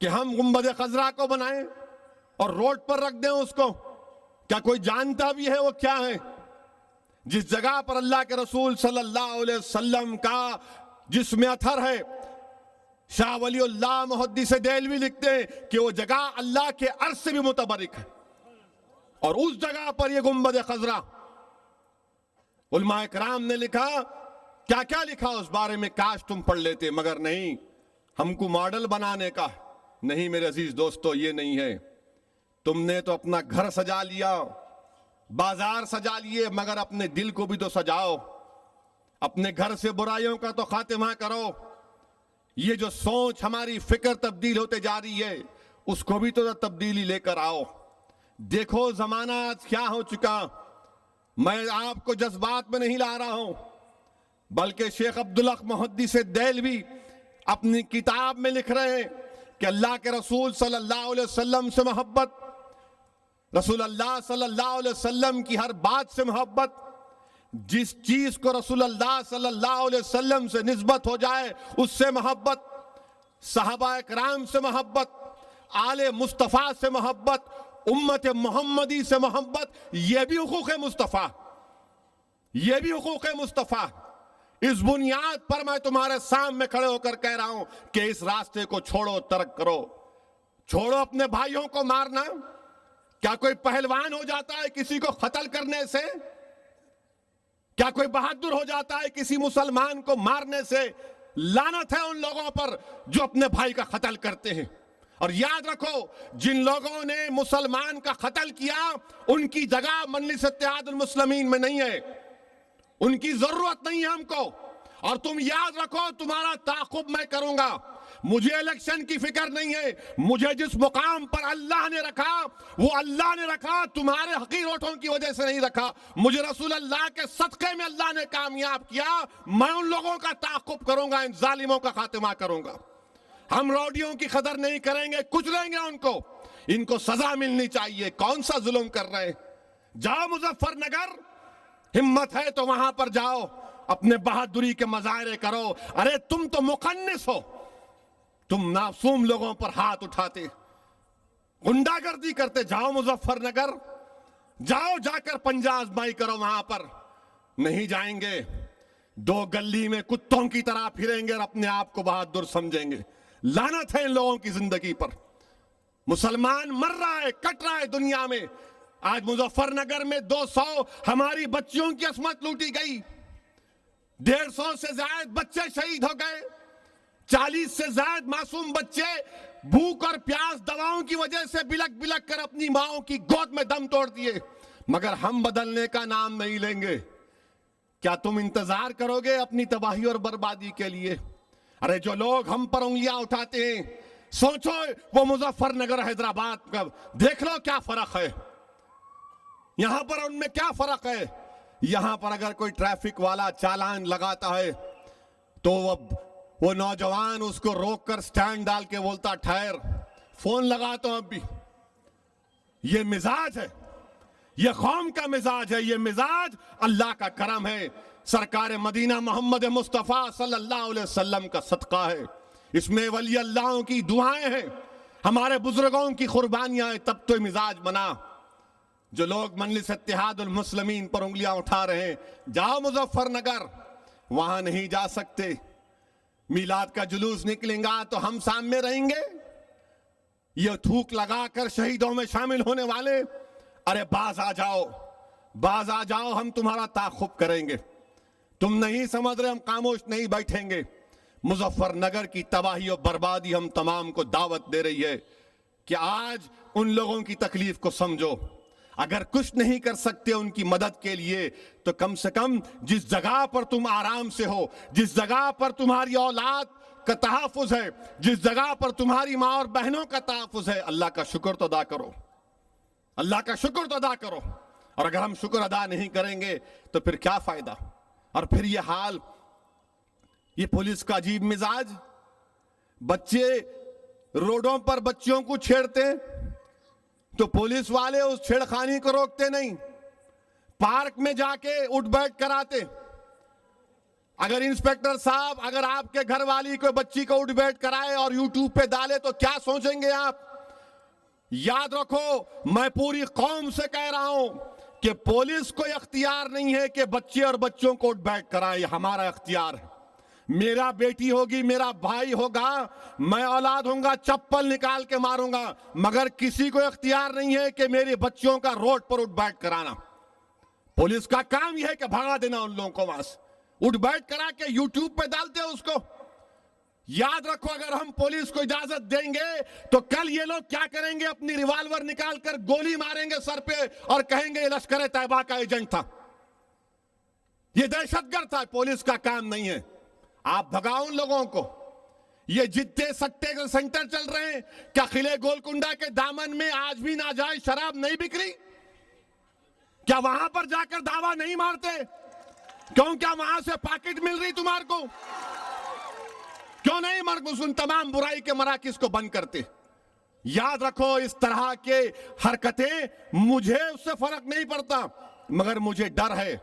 کہ ہم گنبد خضرا کو بنائیں اور روڈ پر رکھ دیں اس کو؟ کیا کوئی جانتا بھی ہے وہ کیا ہے؟ جس جگہ پر اللہ کے رسول صلی اللہ علیہ وسلم کا جسم اطہر ہے، شاہ ولی اللہ محدث دہلوی لکھتے ہیں کہ وہ جگہ اللہ کے عرش سے بھی متبرک ہے، اور اس جگہ پر یہ گنبد خضرا۔ علماء کرام نے لکھا، کیا کیا لکھا اس بارے میں، کاش تم پڑھ لیتے، مگر نہیں، ہم کو ماڈل بنانے کا نہیں۔ میرے عزیز دوستو، یہ نہیں ہے۔ تم نے تو اپنا گھر سجا لیا، بازار سجا لیے، مگر اپنے دل کو بھی تو سجاؤ، اپنے گھر سے برائیوں کا تو خاتمہ کرو۔ یہ جو سوچ ہماری فکر تبدیل ہوتے جا رہی ہے، اس کو بھی تو تبدیلی لے کر آؤ۔ دیکھو زمانہ آج کیا ہو چکا۔ میں آپ کو جذبات میں نہیں لا رہا ہوں، بلکہ شیخ عبدالحق محدث دہلوی اپنی کتاب میں لکھ رہے ہیں کہ اللہ کے رسول صلی اللہ علیہ وسلم سے محبت، رسول اللہ صلی اللہ علیہ وسلم کی ہر بات سے محبت، جس چیز کو رسول اللہ صلی اللہ علیہ وسلم سے نسبت ہو جائے اس سے محبت، صحابہ کرام سے محبت، آل مصطفیٰ سے محبت، امت محمدی سے محبت، یہ بھی حقوق مصطفیٰ، یہ بھی حقوق مصطفیٰ۔ اس بنیاد پر میں تمہارے سامنے کھڑے ہو کر کہہ رہا ہوں کہ اس راستے کو چھوڑو، ترک کرو، چھوڑو اپنے بھائیوں کو مارنا۔ کیا کوئی پہلوان ہو جاتا ہے کسی کو قتل کرنے سے؟ کیا کوئی بہادر ہو جاتا ہے کسی مسلمان کو مارنے سے؟ لعنت ہے ان لوگوں پر جو اپنے بھائی کا قتل کرتے ہیں۔ اور یاد رکھو، جن لوگوں نے مسلمان کا قتل کیا ان کی جگہ مجلس اتحاد المسلمین میں نہیں ہے، ان کی ضرورت نہیں ہے ہم کو۔ اور تم یاد رکھو، تمہارا تعاقب میں کروں گا۔ مجھے الیکشن کی فکر نہیں ہے، مجھے جس مقام پر اللہ نے رکھا وہ اللہ نے رکھا، تمہارے حقیر ووٹوں کی وجہ سے نہیں رکھا۔ مجھے رسول اللہ کے صدقے میں اللہ نے کامیاب کیا، میں ان لوگوں کا تعاقب کروں گا، ان ظالموں کا خاتمہ کروں گا۔ ہم روڈیوں کی قدر نہیں کریں گے، کچلیں گے ان کو سزا ملنی چاہیے۔ کون سا ظلم کر رہے ہیں؟ جاؤ مظفر نگر، ہمت ہے تو وہاں پر جاؤ، اپنے بہادری کے مظاہرے کرو۔ ارے تم تو مقنص ہو، تم معصوم لوگوں پر ہاتھ اٹھاتے، غنڈہ گردی کرتے۔ جاؤ مظفر نگر، جاؤ، جا کر پنجہ آزمائی کرو وہاں پر۔ نہیں جائیں گے، دو گلی میں کتوں کی طرح پھریں گے اور اپنے آپ کو بہادر سمجھیں گے۔ لعنت ہے ان لوگوں کی زندگی پر۔ مسلمان مر رہا ہے، کٹ رہا ہے دنیا میں۔ آج مظفر نگر میں 200 ہماری بچیوں کی عصمت لوٹی گئی، 150 سے زائد بچے شہید ہو گئے, 40 سے زائد معصوم بچے بھوک اور پیاس دواؤں کی وجہ سے بلک بلک کر اپنی ماؤں کی گود میں دم توڑ دیے, مگر ہم بدلنے کا نام نہیں لیں گے. کیا تم انتظار کرو گے اپنی تباہی اور بربادی کے لیے؟ ارے جو لوگ ہم پر انگلیاں اٹھاتے ہیں, سوچو وہ مظفر نگر حیدرآباد کا دیکھ لو کیا فرق ہے, یہاں پر ان میں کیا فرق ہے. یہاں پر اگر کوئی ٹریفک والا چالان لگاتا ہے تو وہ نوجوان اس کو روک کر سٹینڈ ڈال کے بولتا ٹھہر, فون لگاتا ہوں اب بھی. یہ مزاج ہے, یہ قوم کا مزاج ہے, یہ مزاج اللہ کا کرم ہے, سرکار مدینہ محمد مصطفیٰ صلی اللہ علیہ وسلم کا صدقہ ہے. اس میں ولی اللہ کی دعائیں ہیں, ہمارے بزرگوں کی قربانیاں ہیں, تب تو مزاج بنا. جو لوگ مجلس اتحاد المسلمین پر انگلیاں اٹھا رہے ہیں, جاؤ مظفر نگر, وہاں نہیں جا سکتے. میلاد کا جلوس نکلیں گا تو ہم سامنے رہیں گے. یہ تھوک لگا کر شہیدوں میں شامل ہونے والے, ارے باز آ جاؤ, باز آ جاؤ, ہم تمہارا تعاقب کریں گے. تم نہیں سمجھ رہے, ہم خاموش نہیں بیٹھیں گے. مظفر نگر کی تباہی اور بربادی ہم تمام کو دعوت دے رہی ہے کہ آج ان لوگوں کی تکلیف کو سمجھو. اگر کچھ نہیں کر سکتے ان کی مدد کے لیے تو کم سے کم جس جگہ پر تم آرام سے ہو, جس جگہ پر تمہاری اولاد کا تحفظ ہے, جس جگہ پر تمہاری ماں اور بہنوں کا تحفظ ہے, اللہ کا شکر تو ادا کرو, اللہ کا شکر تو ادا کرو. اور اگر ہم شکر ادا نہیں کریں گے تو پھر کیا فائدہ؟ اور پھر یہ حال, یہ پولیس کا عجیب مزاج. بچے روڈوں پر بچیوں کو چھیڑتے تو پولیس والے اس چھیڑخانی کو روکتے نہیں, پارک میں جا کے اٹھ بیٹھ کراتے. اگر انسپیکٹر صاحب اگر آپ کے گھر والی کو بچی کو اٹھ بیٹھ کرائے اور یوٹیوب پہ ڈالے تو کیا سوچیں گے آپ؟ یاد رکھو, میں پوری قوم سے کہہ رہا ہوں کہ پولیس کو اختیار نہیں ہے کہ بچے اور بچوں کو اٹھ بیٹھ کرائے, یہ ہمارا اختیار ہے. میرا بیٹی ہوگی, میرا بھائی ہوگا, میں اولاد ہوں گا, چپل نکال کے ماروں گا, مگر کسی کو اختیار نہیں ہے کہ میری بچیوں کا روڈ پر اٹھ بیٹھ کرانا. پولیس کا کام یہ ہے کہ بھگا دینا ان لوگوں کو وہاں سے, اٹھ بیٹھ کرا کے یوٹیوب پہ ڈالتے ہیں اس کو. یاد رکھو, اگر ہم پولیس کو اجازت دیں گے تو کل یہ لوگ کیا کریں گے, اپنی ریوالور نکال کر گولی ماریں گے سر پہ اور کہیں گے یہ لشکر طیبہ کا ایجنٹ تھا, یہ دہشت گرد تھا. پولیس کا کام نہیں ہے. آپ بھگاؤ ان لوگوں کو. یہ جتنے سٹے کے سینٹر چل رہے ہیں, کیا قلعے گولکنڈہ کے دامن میں آج بھی ناجائز شراب نہیں بک رہی؟ کیا وہاں پر جا کر دعویٰ نہیں مارتے؟ کیوں, کیا وہاں سے پاکٹ مل رہی تمہارے کو؟ کیوں نہیں مرکز ان تمام برائی کے مراکز کو بند کرتے؟ یاد رکھو, اس طرح کے حرکتیں مجھے اس سے فرق نہیں پڑتا, مگر مجھے ڈر ہے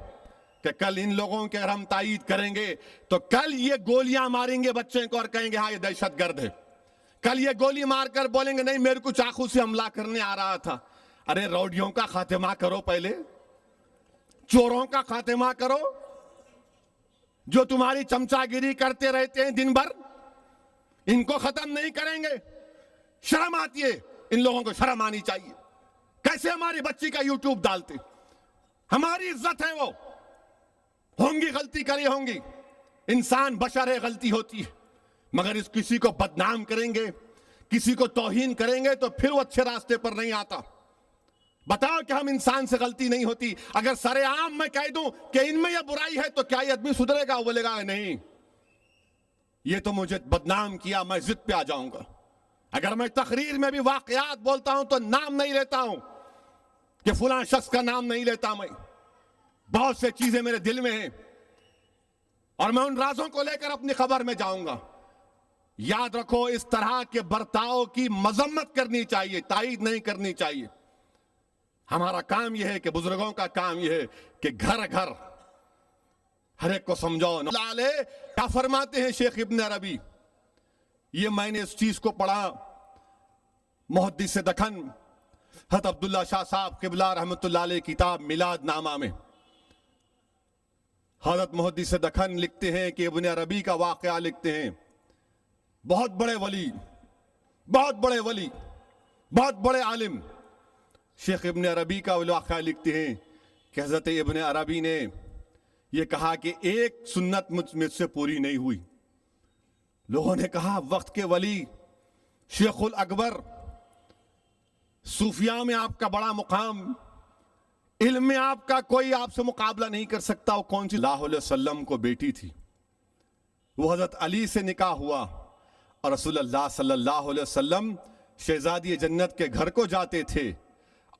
کہ کل ان لوگوں کے اگر ہم تائید کریں گے تو کل یہ گولیاں ماریں گے بچے کو اور کہیں گے ہاں یہ دہشت گرد ہے. کل یہ گولی مار کر بولیں گے نہیں میرے کو چاقو سے حملہ کرنے آ رہا تھا. ارے روڈیوں کا خاتمہ کرو, پہلے چوروں کا خاتمہ کرو, جو تمہاری چمچا گیری کرتے رہتے ہیں دن بھر, ان کو ختم نہیں کریں گے. شرم آتی ہے ان لوگوں کو, شرم آنی چاہیے. کیسے ہماری بچی کا یوٹیوب ڈالتے؟ ہماری عزت ہے وہ. ہوں گی غلطی کری ہوں گی, انسان بشر ہے, غلطی ہوتی ہے, مگر اس کسی کو بدنام کریں گے, کسی کو توہین کریں گے تو پھر وہ اچھے راستے پر نہیں آتا. بتاؤ کہ ہم انسان سے غلطی نہیں ہوتی. اگر سر عام میں کہہ دوں کہ ان میں یہ برائی ہے تو کیا یہ آدمی سدھرے گا؟ وہ بولے گا نہیں, یہ تو مجھے بدنام کیا, میں ضد پہ آ جاؤں گا. اگر میں تقریر میں بھی واقعات بولتا ہوں تو نام نہیں لیتا ہوں کہ فلاں شخص کا نام نہیں لیتا. میں بہت سے چیزیں میرے دل میں ہیں اور میں ان رازوں کو لے کر اپنی خبر میں جاؤں گا. یاد رکھو, اس طرح کے برتاؤ کی مذمت کرنی چاہیے, تائید نہیں کرنی چاہیے. ہمارا کام یہ ہے کہ بزرگوں کا کام یہ ہے کہ گھر گھر ہر ایک کو سمجھاؤ. کیا فرماتے ہیں شیخ ابن عربی؟ یہ میں نے اس چیز کو پڑھا محدث دکن حضرت عبداللہ شاہ صاحب قبلہ رحمت اللہ علیہ کتاب میلاد نامہ میں. حضرت محدث دکن لکھتے ہیں کہ ابن عربی کا واقعہ لکھتے ہیں. بہت بڑے ولی, بہت بڑے ولی, بہت بڑے عالم شیخ ابن عربی کا واقعہ لکھتے ہیں کہ حضرت ابن عربی نے یہ کہا کہ ایک سنت مجھ سے پوری نہیں ہوئی. لوگوں نے کہا وقت کے ولی شیخ الاکبر، صوفیاء میں آپ کا بڑا مقام، علم میں آپ کا کوئی آپ سے مقابلہ نہیں کر سکتا. وہ کون سی؟ اللہ علیہ وسلم کو بیٹی تھی، وہ حضرت علی سے نکاح ہوا اور رسول اللہ صلی اللہ علیہ وسلم شہزادی جنت کے گھر کو جاتے تھے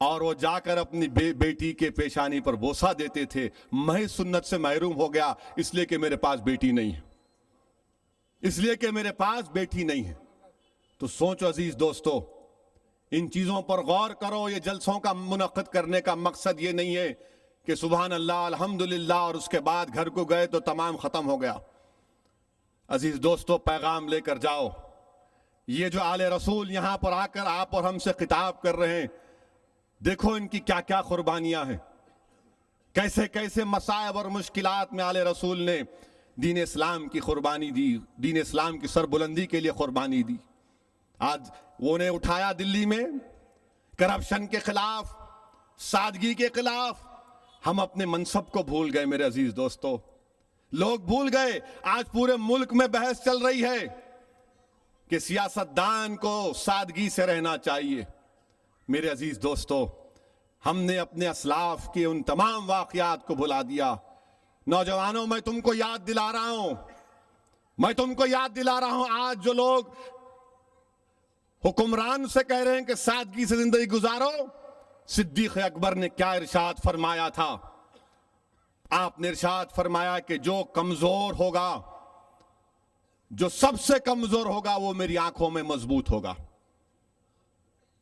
اور وہ جا کر اپنی بیٹی کے پیشانی پر بوسہ دیتے تھے. میں سنت سے محروم ہو گیا اس لیے کہ میرے پاس بیٹی نہیں ہے، اس لیے کہ میرے پاس بیٹی نہیں ہے. تو سوچو عزیز دوستو، ان چیزوں پر غور کرو. یہ جلسوں کا منعقد کرنے کا مقصد یہ نہیں ہے کہ سبحان اللہ الحمدللہ اور اس کے بعد گھر کو گئے تو تمام ختم ہو گیا. عزیز دوستو، پیغام لے کر جاؤ. یہ جو آل رسول یہاں پر آ کر آپ اور ہم سے خطاب کر رہے ہیں، دیکھو ان کی کیا کیا قربانیاں ہیں، کیسے کیسے مصائب اور مشکلات میں آل رسول نے دین اسلام کی قربانی دی، دین اسلام کی سربلندی کے لیے قربانی دی. آج وہ نے اٹھایا دلی میں کرپشن کے خلاف، سادگی کے خلاف. ہم اپنے منصب کو بھول گئے میرے عزیز دوستو، لوگ بھول گئے. آج پورے ملک میں بحث چل رہی ہے کہ سیاستدان کو سادگی سے رہنا چاہیے. میرے عزیز دوستو، ہم نے اپنے اسلاف کے ان تمام واقعات کو بھلا دیا. نوجوانوں، میں تم کو یاد دلا رہا ہوں، میں تم کو یاد دلا رہا ہوں. آج جو لوگ حکمران سے کہہ رہے ہیں کہ سادگی سے زندگی گزارو، صدیق اکبر نے کیا ارشاد فرمایا تھا؟ آپ نے ارشاد فرمایا کہ جو کمزور ہوگا، جو سب سے کمزور ہوگا، وہ میری آنکھوں میں مضبوط ہوگا.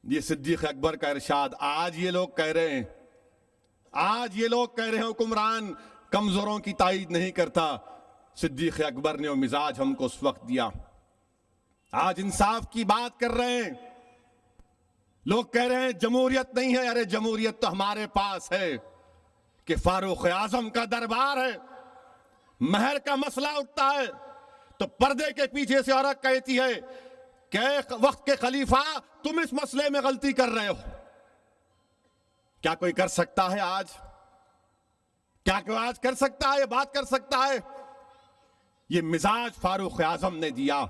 یہ صدیق اکبر کا ارشاد. آج یہ لوگ کہہ رہے ہیں، آج یہ لوگ کہہ رہے ہیں حکمران کمزوروں کی تائید نہیں کرتا. صدیق اکبر نے وہ مزاج ہم کو اس وقت دیا. آج انصاف کی بات کر رہے ہیں. لوگ کہہ رہے ہیں جمہوریت نہیں ہے. ارے جمہوریت تو ہمارے پاس ہے کہ فاروق اعظم کا دربار ہے. مہر کا مسئلہ اٹھتا ہے تو پردے کے پیچھے سے عورت کہتی ہے کہ وقت کے خلیفہ تم اس مسئلے میں غلطی کر رہے ہو. کیا کوئی کر سکتا ہے آج؟ کیا کوئی آج کر سکتا ہے؟ یہ بات کر سکتا ہے؟ یہ مزاج فاروق اعظم نے دیا.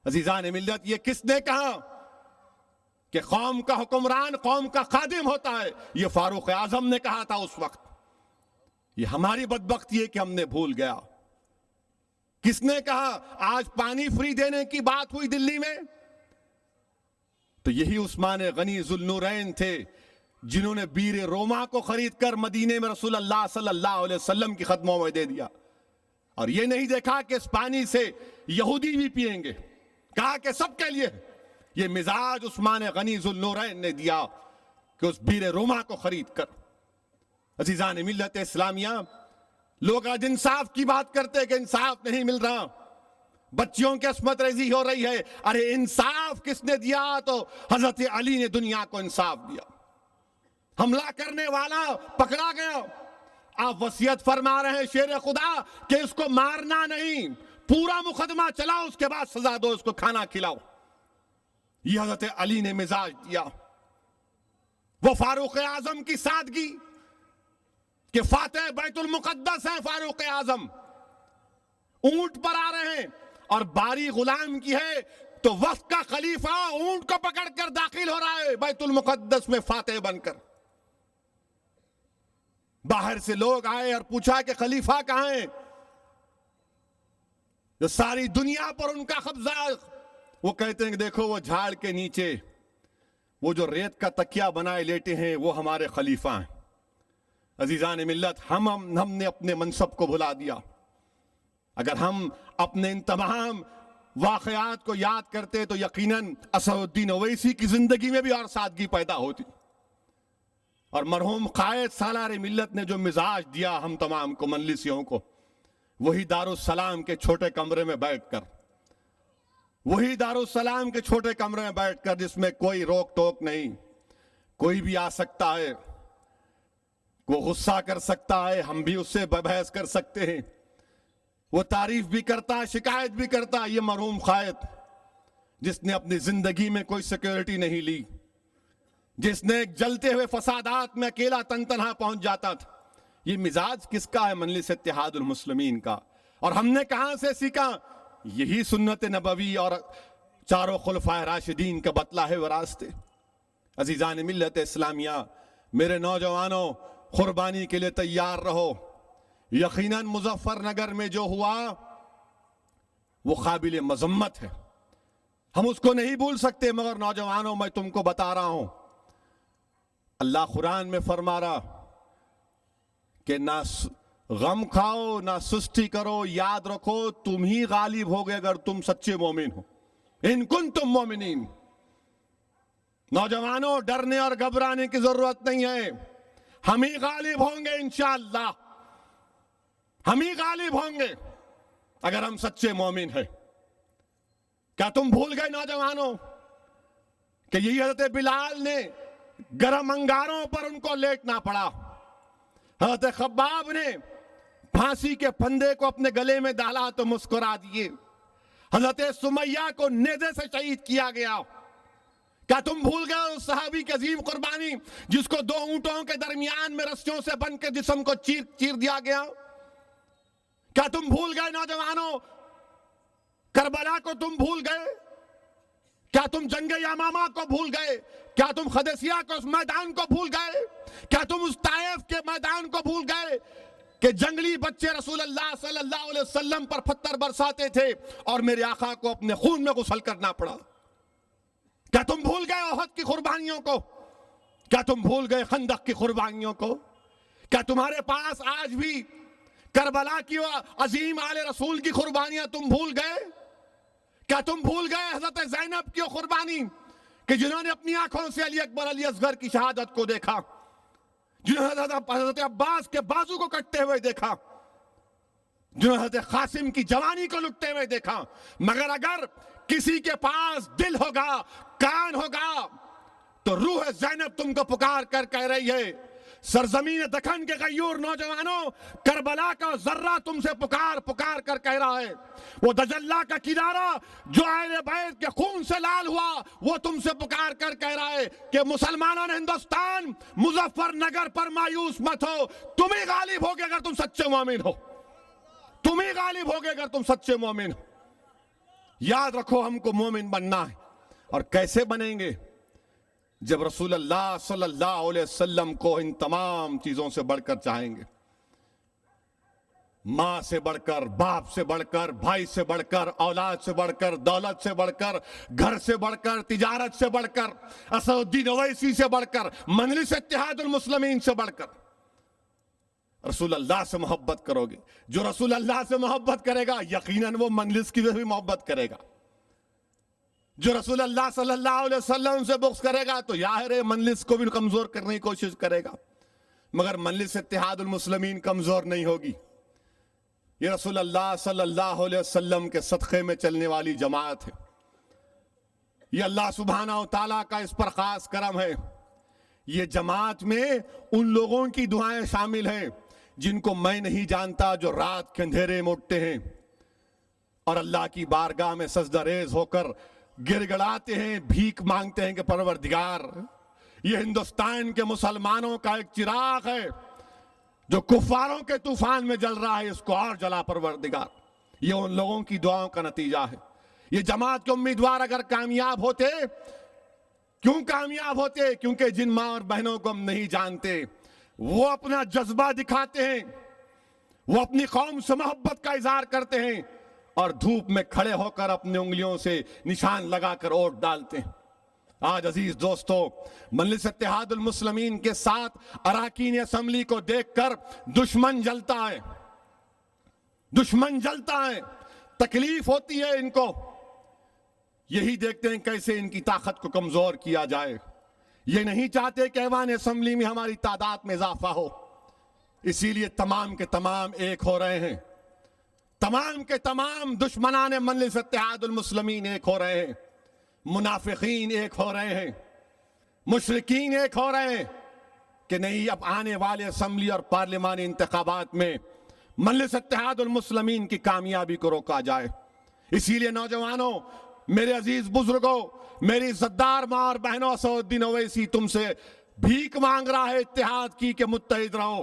عزیزان ملت، یہ کس نے کہا کہ قوم کا حکمران قوم کا خادم ہوتا ہے؟ یہ فاروق اعظم نے کہا تھا اس وقت. یہ ہماری بدبختی ہے کہ ہم نے بھول گیا. کس نے کہا؟ آج پانی فری دینے کی بات ہوئی دلی میں تو یہی عثمان غنی ذوالنورین تھے جنہوں نے بیر روما کو خرید کر مدینے میں رسول اللہ صلی اللہ علیہ وسلم کی خدموں میں دے دیا. اور یہ نہیں دیکھا کہ اس پانی سے یہودی بھی پیئیں گے، کہا کہ سب کے لیے. یہ مزاج عثمان غنی ذوالنورین نے دیا کہ اس بیر روما کو خرید کر. عزیزان ملت اسلامیہ، لوگ آج انصاف کی بات کرتے کہ انصاف نہیں مل رہا، بچیوں کی عصمت ریزی ہو رہی ہے. ارے انصاف کس نے دیا؟ تو حضرت علی نے دنیا کو انصاف دیا. حملہ کرنے والا پکڑا گیا. آپ وصیت فرما رہے ہیں شیر خدا کہ اس کو مارنا نہیں، پورا مقدمہ چلاؤ، اس کے بعد سزا دو، اس کو کھانا کھلاؤ. یہ حضرت علی نے مزاج دیا. وہ فاروق اعظم کی سادگی کہ فاتح بیت المقدس ہے فاروق اعظم، اونٹ پر آ رہے ہیں اور باری غلام کی ہے تو وقت کا خلیفہ اونٹ کو پکڑ کر داخل ہو رہا ہے بیت المقدس میں فاتح بن کر. باہر سے لوگ آئے اور پوچھا کہ خلیفہ کہاں ہیں؟ جو ساری دنیا پر ان کا قبضہ. وہ کہتے ہیں کہ دیکھو وہ جھاڑ کے نیچے وہ جو ریت کا تکیہ بنائے لیٹے ہیں وہ ہمارے خلیفہ ہیں. عزیزان ملت، ہم نے اپنے منصب کو بھلا دیا. اگر ہم اپنے ان تمام واقعات کو یاد کرتے تو یقیناً اسد الدین اویسی کی زندگی میں بھی اور سادگی پیدا ہوتی. اور مرحوم قائد سالار ملت نے جو مزاج دیا ہم تمام کو، مجلسیوں کو، وہی دارالسلام کے چھوٹے کمرے میں بیٹھ کر، وہی دارالسلام کے چھوٹے کمرے میں بیٹھ کر جس میں کوئی روک ٹوک نہیں، کوئی بھی آ سکتا ہے، وہ غصہ کر سکتا ہے، ہم بھی اس سے بحث کر سکتے ہیں، وہ تعریف بھی کرتا ہے، شکایت بھی کرتا ہے. یہ مرحوم قائد جس نے اپنی زندگی میں کوئی سیکیورٹی نہیں لی، جس نے جلتے ہوئے فسادات میں اکیلا تن تنہا پہنچ جاتا تھا، یہ مزاج کس کا ہے؟ مجلس اتحاد المسلمین کا. اور ہم نے کہاں سے سیکھا؟ یہی سنت نبوی اور چاروں خلفائے راشدین کا بتلا ہوئے راستے. عزیزان ملت اسلامیہ، میرے نوجوانوں، قربانی کے لیے تیار رہو. یقیناً مظفر نگر میں جو ہوا وہ قابل مذمت ہے، ہم اس کو نہیں بھول سکتے. مگر نوجوانوں، میں تم کو بتا رہا ہوں، اللہ قرآن میں فرما رہا کہ نہ غم کھاؤ نہ سستی کرو، یاد رکھو تم ہی غالب ہوگے اگر تم سچے مومن ہو. ان کنتم مومنین. نوجوانوں، ڈرنے اور گھبرانے کی ضرورت نہیں ہے، ہم ہی غالب ہوں گے انشاءاللہ. ہم ہی غالب ہوں گے اگر ہم سچے مومن ہیں. کیا تم بھول گئے نوجوانوں کہ یہی حضرت بلال نے گرم انگاروں پر ان کو لیٹنا پڑا؟ حضرت خباب نے پھانسی کے پھندے کو اپنے گلے میں ڈالا تو مسکرا دیے. حضرت سمیہ کو نیزے سے شہید کیا گیا. کیا تم بھول گئے اس صحابی کی عظیم قربانی جس کو 2 اونٹوں کے درمیان میں رسیوں سے بن کے جسم کو چیر دیا گیا؟ کیا تم بھول گئے نوجوانوں کربلا کو؟ تم بھول گئے؟ کیا تم جنگ یمامہ کو بھول گئے؟ کیا تم قادسیہ کو اس میدان کو بھول گئے؟ کیا تم اس طائف کے میدان کو بھول گئے کہ جنگلی بچے رسول اللہ صلی اللہ علیہ وسلم پر پتھر برساتے تھے اور میرے آقا کو اپنے خون میں غسل کرنا پڑا؟ کیا تم بھول گئے احد کی قربانیوں کو؟ کیا تم بھول گئے خندق کی قربانیوں کو؟ کیا تمہارے پاس آج بھی کربلا کی عظیم آل رسول کی قربانیاں تم بھول گئے؟ کیا تم بھول گئے حضرت زینب کی قربانی کہ جنہوں نے اپنی آنکھوں سے علی اکبر علی اصغر کی شہادت کو دیکھا، جنہوں نے حضرت عباس کے بازو کو کٹتے ہوئے دیکھا، جنہوں نے حضرت قاسم کی جوانی کو لٹتے ہوئے دیکھا؟ مگر اگر کسی کے پاس دل ہوگا، کان ہوگا، تو روح زینب تم کو پکار کر کہہ رہی ہے، سرزمین دکن کے غیور نوجوانوں، کربلا کا ذرہ تم سے پکار کر کہہ رہا ہے. وہ دجلہ کا کنارہ جو اہل بیت کے خون سے لال ہوا وہ تم سے پکار کر کہہ رہا ہے کہ مسلمانوں نے ہندوستان مظفر نگر پر مایوس مت ہو، تم ہی غالب ہوگے اگر تم سچے مومن ہو. تم ہی غالب ہوگے اگر تم سچے مومن ہو. یاد رکھو ہم کو مومن بننا ہے. اور کیسے بنیں گے؟ جب رسول اللہ صلی اللہ علیہ وسلم کو ان تمام چیزوں سے بڑھ کر چاہیں گے. ماں سے بڑھ کر، باپ سے بڑھ کر، بھائی سے بڑھ کر، اولاد سے بڑھ کر، دولت سے بڑھ کر، گھر سے بڑھ کر، تجارت سے بڑھ کر، اسد الدین اویسی سے بڑھ کر، مجلس اتحاد المسلمین سے بڑھ کر رسول اللہ سے محبت کرو گے. جو رسول اللہ سے محبت کرے گا یقیناً وہ مجلس کی بھی محبت کرے گا. جو رسول اللہ صلی اللہ علیہ وسلم سے بغض کرے گا تو ظاہر ہے مجلس کو بھی کمزور کرنے کی کوشش کرے گا. مگر مجلس اتحاد المسلمین کمزور نہیں ہوگی. یہ رسول اللہ صلی اللہ علیہ وسلم کے صدقے میں چلنے والی جماعت ہے. یہ اللہ سبحانہ و تعالیٰ کا اس پر خاص کرم ہے. یہ جماعت میں ان لوگوں کی دعائیں شامل ہیں جن کو میں نہیں جانتا، جو رات کے اندھیرے میں اٹھتے ہیں اور اللہ کی بارگاہ میں سجدہ ریز ہو کر گر گڑاتے ہیں، بھیک مانگتے ہیں کہ پروردگار یہ ہندوستان کے مسلمانوں کا ایک چراغ ہے جو کفاروں کے طوفان میں جل رہا ہے، اس کو اور جلا پروردگار. یہ ان لوگوں کی دعاؤں کا نتیجہ ہے. یہ جماعت کے امیدوار اگر کامیاب ہوتے، کیوں کامیاب ہوتے؟ کیونکہ جن ماں اور بہنوں کو ہم نہیں جانتے وہ اپنا جذبہ دکھاتے ہیں، وہ اپنی قوم سے محبت کا اظہار کرتے ہیں اور دھوپ میں کھڑے ہو کر اپنی انگلیوں سے نشان لگا کر ووٹ ڈالتے ہیں. آج عزیز دوستو، مجلس اتحاد المسلمین کے ساتھ اراکین اسمبلی کو دیکھ کر دشمن جلتا ہے، دشمن جلتا ہے، تکلیف ہوتی ہے ان کو. یہی دیکھتے ہیں کیسے ان کی طاقت کو کمزور کیا جائے. یہ نہیں چاہتے کہ ایوان اسمبلی میں ہماری تعداد میں اضافہ ہو، اسی لیے تمام کے تمام ایک ہو رہے ہیں. تمام کے تمام دشمنان مجلس اتحاد المسلمین ایک ہو رہے ہیں. منافقین ایک ہو رہے ہیں، مشرکین ایک ہو رہے ہیں کہ نہیں، اب آنے والے اسمبلی اور پارلیمانی انتخابات میں مجلس اتحاد المسلمین کی کامیابی کو روکا جائے. اسی لیے نوجوانوں، میرے عزیز بزرگوں، میری عزتدار ماں اور بہنوں، اسد الدین اویسی تم سے بھیک مانگ رہا ہے اتحاد کی کہ متحد رہو.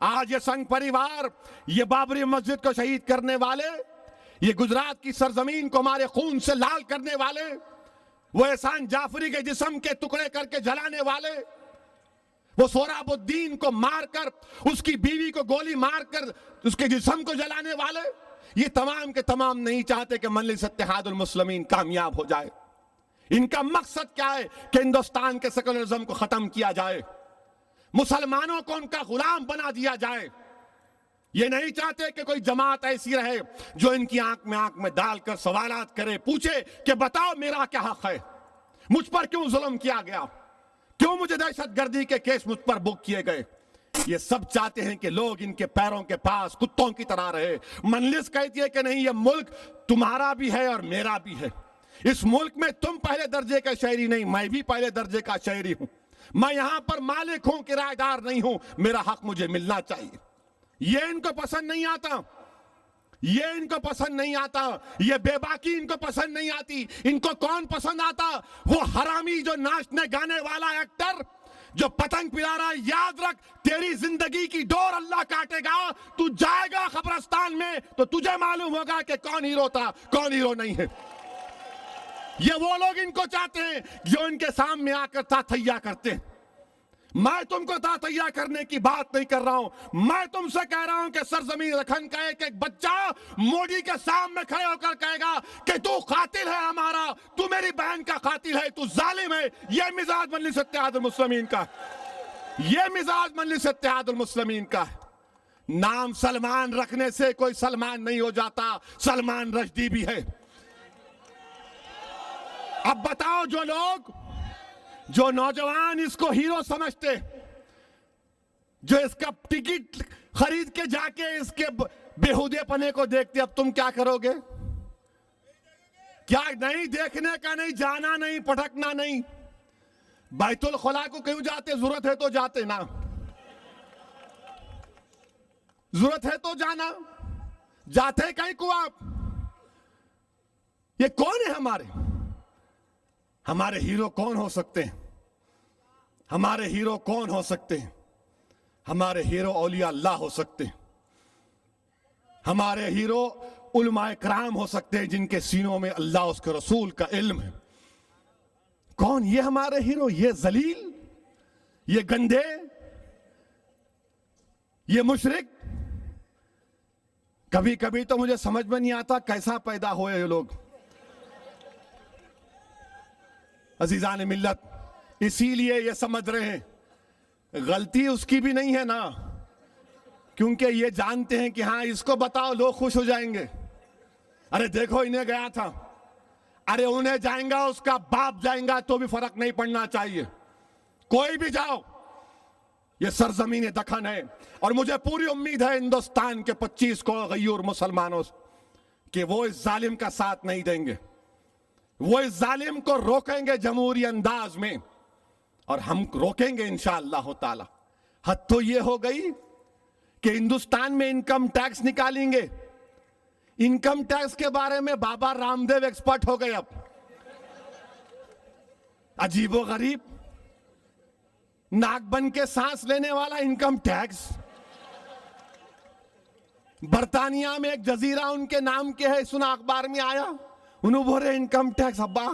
آج یہ سنگھ پریوار، یہ بابری مسجد کو شہید کرنے والے، یہ گجرات کی سرزمین کو ہمارے خون سے لال کرنے والے، وہ احسان جعفری کے جسم کے ٹکڑے کر کے جلانے والے، وہ سہراب الدین کو مار کر، اس کی بیوی کو گولی مار کر اس کے جسم کو جلانے والے، یہ تمام کے تمام نہیں چاہتے کہ مجلس اتحاد المسلمین کامیاب ہو جائے۔ ان کا مقصد کیا ہے؟ کہ ہندوستان کے سیکولرزم کو ختم کیا جائے، مسلمانوں کو ان کا غلام بنا دیا جائے۔ یہ نہیں چاہتے کہ کوئی جماعت ایسی رہے جو ان کی آنکھ میں ڈال کر سوالات کرے، پوچھے کہ بتاؤ میرا کیا حق ہے، مجھ پر کیوں ظلم کیا گیا، کیوں مجھے دہشت گردی کے کیس مجھ پر بک کیے گئے۔ یہ سب چاہتے ہیں کہ لوگ ان کے پیروں کے پاس کتوں کی طرح رہے۔ مجلس کہتی ہے کہ نہیں، یہ ملک تمہارا بھی ہے اور میرا بھی ہے، اس ملک میں تم پہلے درجے کا شہری نہیں، میں بھی پہلے درجے کا شہری ہوں، میں یہاں پر مالک ہوں، کرایہ دار نہیں ہوں، میرا حق مجھے ملنا چاہیے۔ یہ ان کو پسند نہیں آتا، یہ ان کو پسند نہیں آتا، یہ بے باکی ان کو پسند نہیں آتی۔ ان کو کون پسند آتا؟ وہ حرامی جو ناچنے گانے والا ایکٹر جو پتنگ پلا رہا ہے۔ یاد رکھ، تیری زندگی کی ڈور اللہ کاٹے گا، تو جائے گا قبرستان میں تو تجھے معلوم ہوگا کہ کون ہیرو تھا، کون ہیرو نہیں ہے۔ یہ وہ لوگ ان کو چاہتے ہیں جو ان کے سامنے آ کر تاتھیا کرتے ہیں۔ میں تم کو تاتھیا کرنے کی بات نہیں کر رہا ہوں، میں تم سے کہہ رہا ہوں کہ سرزمین رکھن کا ایک بچہ مودی کے سامنے کھڑے ہو کر کہے گا کہ تو قاتل ہے ہمارا، تو میری بہن کا قاتل ہے، تو ظالم ہے۔ یہ مزاج مجلس اتحاد المسلمین کا ہے، یہ مزاج مجلس اتحاد المسلمین کا ہے۔ نام سلمان رکھنے سے کوئی سلمان نہیں ہو جاتا، سلمان رشدی بھی ہے۔ اب بتاؤ، جو لوگ، جو نوجوان اس کو ہیرو سمجھتے، جو اس کا ٹکٹ خرید کے جا کے اس کے بےہودے پنے کو دیکھتے، اب تم کیا کرو گے؟ کیا نہیں دیکھنے کا نہیں، جانا نہیں، پٹکنا نہیں؟ بیت الخلا کو کیوں جاتے؟ ضرورت ہے تو جاتے نا، ضرورت ہے تو جانا، جاتے کہیں کو آپ؟ یہ کون ہے ہمارے ہیرو کون ہو سکتے ہیں؟ ہمارے ہیرو کون ہو سکتے ہیں؟ ہمارے ہیرو اولیاء اللہ ہو سکتے ہیں، ہمارے ہیرو علماء کرام ہو سکتے ہیں جن کے سینوں میں اللہ اس کے رسول کا علم ہے۔ کون یہ ہمارے ہیرو؟ یہ ذلیل، یہ گندے، یہ مشرک۔ کبھی کبھی تو مجھے سمجھ میں نہیں آتا کیسا پیدا ہوئے یہ لوگ۔ عزیزان ملت، اسی لیے یہ سمجھ رہے ہیں غلطی اس کی بھی نہیں ہے نا، کیونکہ یہ جانتے ہیں کہ ہاں اس کو بتاؤ لوگ خوش ہو جائیں گے۔ ارے دیکھو انہیں گیا تھا، ارے انہیں جائیں گا، اس کا باپ جائیں گا تو بھی فرق نہیں پڑنا چاہیے، کوئی بھی جاؤ، یہ سرزمین دکن ہے۔ اور مجھے پوری امید ہے ہندوستان کے 25 کروڑ غیور مسلمانوں کہ وہ اس ظالم کا ساتھ نہیں دیں گے، وہ اس ظالم کو روکیں گے جمہوری انداز میں، اور ہم روکیں گے انشاءاللہ تعالی۔ حد تو یہ ہو گئی کہ ہندوستان میں انکم ٹیکس نکالیں گے، انکم ٹیکس کے بارے میں بابا رام دیو ایکسپرٹ ہو گئے۔ اب عجیب و غریب، ناک بن کے سانس لینے والا انکم ٹیکس۔ برطانیہ میں ایک جزیرہ ان کے نام کے ہے، سنا اخبار میں آیا، انہوں بولے انکم ٹیکس، ابا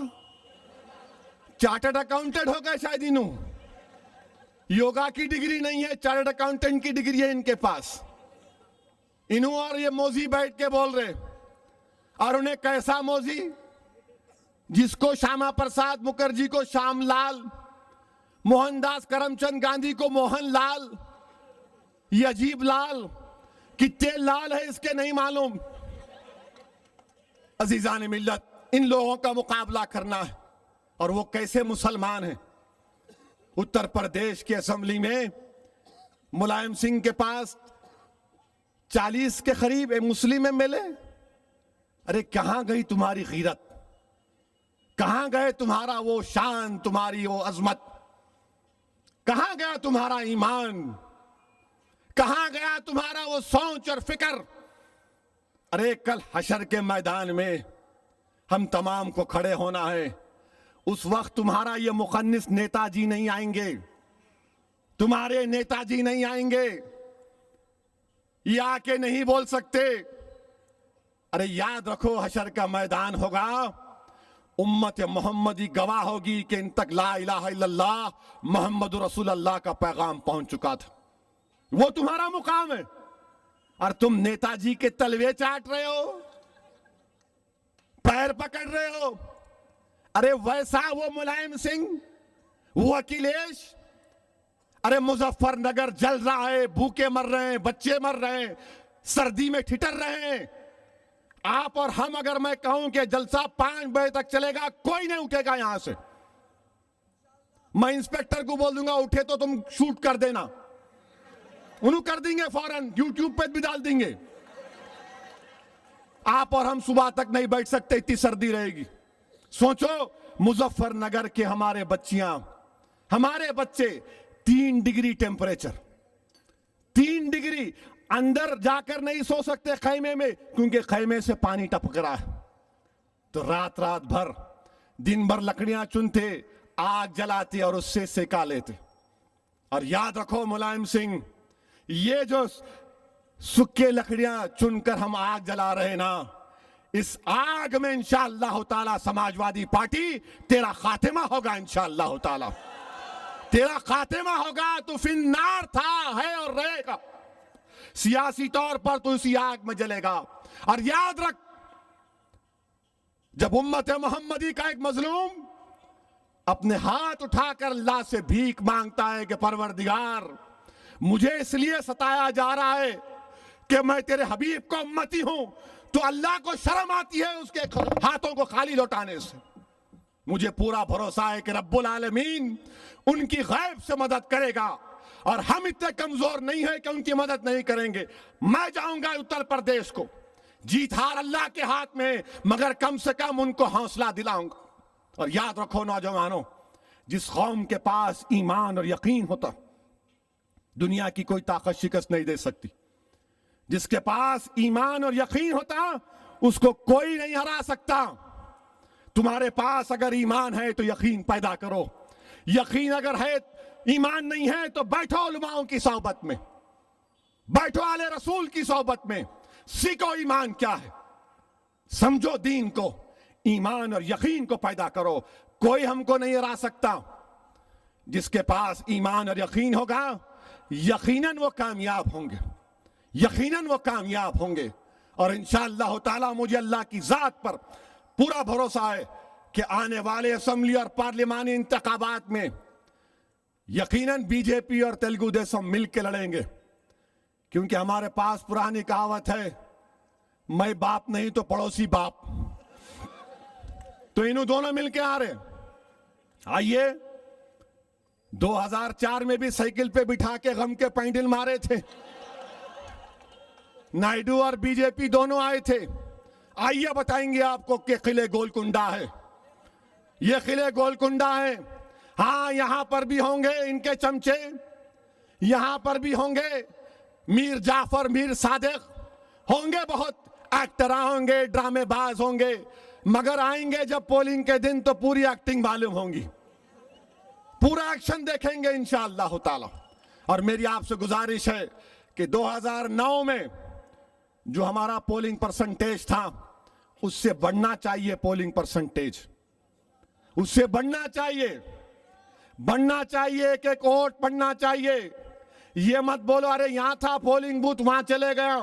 چارٹرڈ اکاؤنٹنٹ ہو گئے شاید، انہوں یوگا کی ڈگری نہیں ہے، چارٹرڈ اکاؤنٹنٹ کی ڈگری ہے ان کے پاس۔ انہوں اور یہ موزی بیٹھ کے بول رہے، اور انہیں کیسا موزی جس کو شیاما پرساد مکھرجی کو شام لال، موہن داس کرم چند گاندھی کو موہن لال، یہ عجیب لال، کتنے لال ہے اس کے نہیں معلوم۔ عزیزان ملت، ان لوگوں کا مقابلہ کرنا ہے، اور وہ کیسے مسلمان ہیں۔ اتر پردیش کی اسمبلی میں ملائم سنگھ کے پاس 40 کے قریب مسلم ایم ایل اے۔ ارے کہاں گئی تمہاری غیرت؟ کہاں گئے تمہارا وہ شان، تمہاری وہ عظمت؟ کہاں گیا تمہارا ایمان؟ کہاں گیا تمہارا وہ سوچ اور فکر؟ ارے کل حشر کے میدان میں ہم تمام کو کھڑے ہونا ہے، اس وقت تمہارا یہ مخنث نیتا جی نہیں آئیں گے، تمہارے نیتا جی نہیں آئیں گے، یہ آ کے نہیں بول سکتے. ارے یاد رکھو حشر کا میدان ہوگا, امت محمدی گواہ ہوگی کہ ان تک لا الہ الا اللہ محمد رسول اللہ کا پیغام پہنچ چکا تھا. وہ تمہارا مقام ہے, اور تم نیتا جی کے تلوے چاٹ رہے ہو, پیر پکڑ رہے ہو. ارے ویسا وہ ملائم سنگھ, وہ اکھلیش, ارے مظفر نگر جل رہا ہے, بھوکے مر رہے ہیں, بچے مر رہے ہیں, سردی میں ٹھٹر رہے ہیں. آپ اور ہم اگر میں کہوں کہ جلسہ 5 بجے تک چلے گا, کوئی نہیں اٹھے گا یہاں سے. میں انسپیکٹر کو بول دوں گا اٹھے تو تم شوٹ کر دینا, انہوں کر دیں گے فوراً, یوٹیوب پہ بھی ڈال دیں گے. آپ اور ہم صبح تک نہیں بیٹھ سکتے, اتنی سردی رہے گی. سوچو مظفر نگر کے ہمارے بچیاں, ہمارے بچے 3 ڈگری ٹیمپریچر, 3 ڈگری, اندر جا کر نہیں سو سکتے خیمے میں کیونکہ خیمے سے پانی ٹپک رہا ہے. تو رات بھر دن بھر لکڑیاں چنتے, آگ جلاتے اور اس سے سیکا لیتے. اور یاد رکھو ملائم سنگھ, یہ جو سکے لکڑیاں چن کر ہم آگ جلا رہے نا, اس آگ میں انشاءاللہ تعالی سماجوادی پارٹی تیرا خاتمہ ہوگا. انشاءاللہ تعالی تیرا خاتمہ ہوگا. تو فی النار تھا, ہے اور رہے گا. سیاسی طور پر تو اسی آگ میں جلے گا. اور یاد رکھ, جب امت محمدی کا ایک مظلوم اپنے ہاتھ اٹھا کر اللہ سے بھیک مانگتا ہے کہ پروردگار مجھے اس لیے ستایا جا رہا ہے کہ میں تیرے حبیب کو امتی ہوں, تو اللہ کو شرم آتی ہے اس کے ہاتھوں کو خالی لوٹانے سے. مجھے پورا بھروسہ ہے کہ رب العالمین ان کی غیب سے مدد کرے گا, اور ہم اتنے کمزور نہیں ہیں کہ ان کی مدد نہیں کریں گے. میں جاؤں گا اتر پردیش کو, جیت ہار اللہ کے ہاتھ میں, مگر کم سے کم ان کو حوصلہ دلاؤں گا. اور یاد رکھو نوجوانوں, جس قوم کے پاس ایمان اور یقین ہوتا دنیا کی کوئی طاقت شکست نہیں دے سکتی. جس کے پاس ایمان اور یقین ہوتا اس کو کوئی نہیں ہرا سکتا. تمہارے پاس اگر ایمان ہے تو یقین پیدا کرو, یقین اگر ہے, ایمان نہیں ہے تو بیٹھو علماؤں کی صحبت میں, بیٹھو آل رسول کی صحبت میں, سیکھو ایمان کیا ہے, سمجھو دین کو, ایمان اور یقین کو پیدا کرو. کوئی ہم کو نہیں ہرا سکتا. جس کے پاس ایمان اور یقین ہوگا یقیناً وہ کامیاب ہوں گے, یقیناً وہ کامیاب ہوں گے. اور انشاءاللہ تعالی مجھے اللہ کی ذات پر پورا بھروسہ ہے کہ آنے والے اسمبلی اور پارلیمانی انتخابات میں یقیناً بی جے پی اور تیلگو دیسم مل کے لڑیں گے. کیونکہ ہمارے پاس پرانی کہاوت ہے, میں باپ نہیں تو پڑوسی باپ. تو انہوں دونوں مل کے آ رہے. آئیے, 2004 میں بھی سائیکل پہ بٹھا کے غم کے پینڈل مارے تھے, نائیڈو اور بی جے پی دونوں آئے تھے. آئیے بتائیں گے آپ کو کہ قلعے گولکنڈہ ہے, یہ قلعے گولکنڈہ ہے. ہاں یہاں پر بھی ہوں گے ان کے چمچے, یہاں پر بھی ہوں گے میر جعفر, میر صادق ہوں گے, بہت ایکٹر ہوں گے, ڈرامے باز ہوں گے, مگر آئیں گے جب پولنگ کے دن تو پوری ایکٹنگ معلوم ہوں گی, پورا ایکشن دیکھیں گے انشاءاللہ تعالی. اور میری آپ سے گزارش ہے کہ 2009 میں جو ہمارا پولنگ پرسنٹیج تھا اس سے بڑھنا چاہیے. پولنگ پرسنٹیج اس سے بڑھنا چاہیے, بڑھنا چاہیے, ایک ایک ووٹ پڑھنا چاہیے. یہ مت بولو ارے یہاں تھا پولنگ بوتھ وہاں چلے گیا.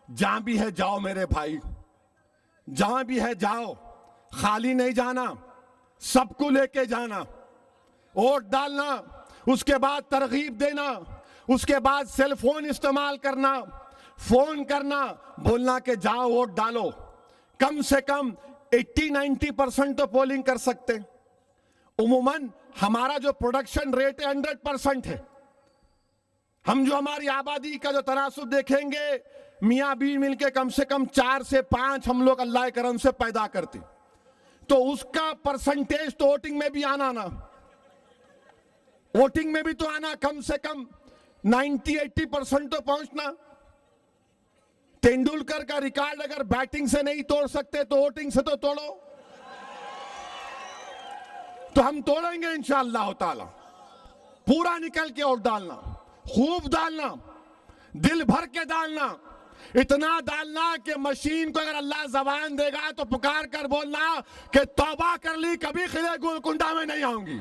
جہاں بھی ہے جاؤ میرے بھائی, جہاں بھی ہے جاؤ, خالی نہیں جانا, سب کو لے کے جانا, ووٹ ڈالنا, اس کے بعد ترغیب دینا, اس کے بعد سیل فون استعمال کرنا, فون کرنا, بولنا کہ جاؤ ووٹ ڈالو. کم سے کم 80-90% تو پولنگ کر سکتے. عموماً ہمارا جو پروڈکشن ریٹ ہے 100% ہے. ہم جو ہماری آبادی کا جو تناسب دیکھیں گے, میاں بیوی مل کے کم سے کم 4 سے 5 ہم لوگ اللہ کرم سے پیدا کرتے. تو اس کا پرسنٹیج تو ووٹنگ میں بھی آنا نا, ووٹنگ میں بھی تو آنا, کم سے کم 90-80% تو پہنچنا. تینڈولکر کا ریکارڈ اگر بیٹنگ سے نہیں توڑ سکتے تو ووٹنگ سے تو توڑو. تو ہم توڑیں گے انشاءاللہ تعالی. پورا نکل کے ووٹ ڈالنا, خوب ڈالنا. دل بھر کے ڈالنا، اتنا ڈالنا کہ مشین کو اگر اللہ زبان دے گا تو پکار کر بولنا کہ توبہ کر لی، کبھی قلعہ گولکنڈہ میں نہیں آؤں گی.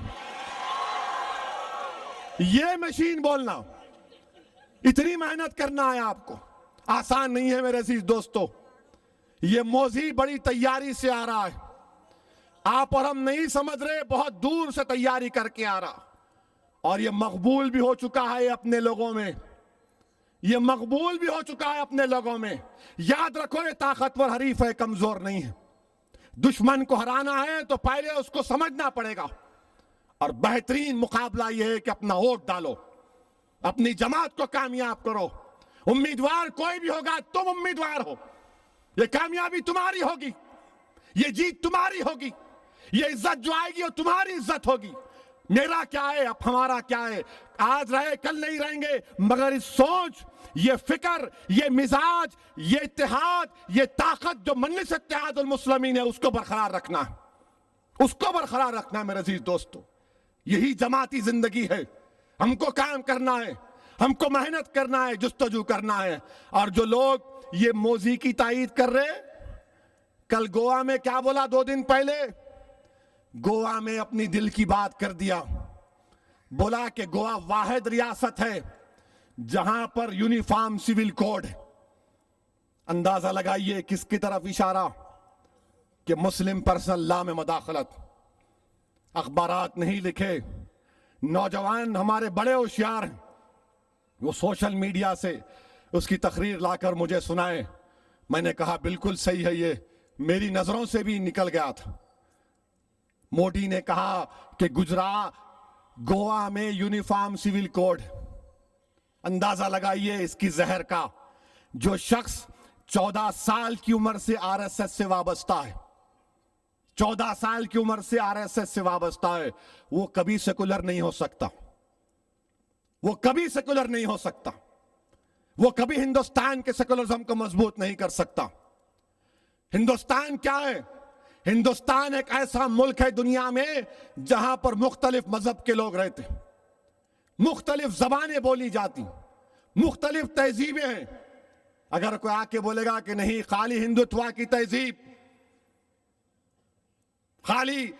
یہ مشین بولنا. اتنی محنت کرنا ہے آپ کو، آسان نہیں ہے میرے عزیز دوستو. یہ موضوع بڑی تیاری سے آ رہا ہے، آپ اور ہم نہیں سمجھ رہے، بہت دور سے تیاری کر کے آ رہا، اور یہ مقبول بھی ہو چکا ہے اپنے لوگوں میں، یہ مقبول بھی ہو چکا ہے اپنے لوگوں میں. یاد رکھو یہ طاقتور حریف ہے، کمزور نہیں ہے. دشمن کو ہرانا ہے تو پہلے اس کو سمجھنا پڑے گا، اور بہترین مقابلہ یہ ہے کہ اپنا ووٹ ڈالو، اپنی جماعت کو کامیاب کرو. امیدوار کوئی بھی ہوگا، تم امیدوار ہو، یہ کامیابی تمہاری ہوگی، یہ جیت تمہاری ہوگی، یہ عزت جو آئے گی وہ تمہاری عزت ہوگی. میرا کیا ہے، اب ہمارا کیا ہے، آج رہے کل نہیں رہیں گے، مگر اس سوچ، یہ فکر، یہ مزاج، یہ اتحاد، یہ طاقت جو مجلس اتحاد المسلمین ہے، اس کو برقرار رکھنا، اس کو برقرار رکھنا میرے عزیز دوستو. یہی جماعتی زندگی ہے. ہم کو کام کرنا ہے، ہم کو محنت کرنا ہے، جستجو کرنا ہے. اور جو لوگ یہ موضوع کی تائید کر رہے، کل گوا میں کیا بولا 2 دن پہلے، گوا میں اپنی دل کی بات کر دیا. بولا کہ گوا واحد ریاست ہے جہاں پر یونیفارم سول کوڈ ہے. اندازہ لگائیے کس کی طرف اشارہ، کہ مسلم پرسنل لا میں مداخلت. اخبارات نہیں لکھے، نوجوان ہمارے بڑے ہوشیار ہیں، وہ سوشل میڈیا سے اس کی تقریر لا کر مجھے سنائے. میں نے کہا بالکل صحیح ہے، یہ میری نظروں سے بھی نکل گیا تھا. مودی نے کہا کہ گوا میں یونیفارم سول کوڈ. اندازہ لگائیے اس کی زہر کا. جو شخص 14 سال کی عمر سے آر ایس ایس سے وابستہ ہے، 14 سال کی عمر سے آر ایس ایس سے وابستہ ہے، وہ کبھی سیکولر نہیں ہو سکتا، وہ کبھی سیکولر نہیں ہو سکتا، وہ کبھی ہندوستان کے سیکولرزم کو مضبوط نہیں کر سکتا. ہندوستان کیا ہے؟ ہندوستان ایک ایسا ملک ہے دنیا میں جہاں پر مختلف مذہب کے لوگ رہتے، مختلف زبانیں بولی جاتی، مختلف تہذیبیں ہیں. اگر کوئی آ کے بولے گا کہ نہیں خالی ہندوتوا کی تہذیب، خالی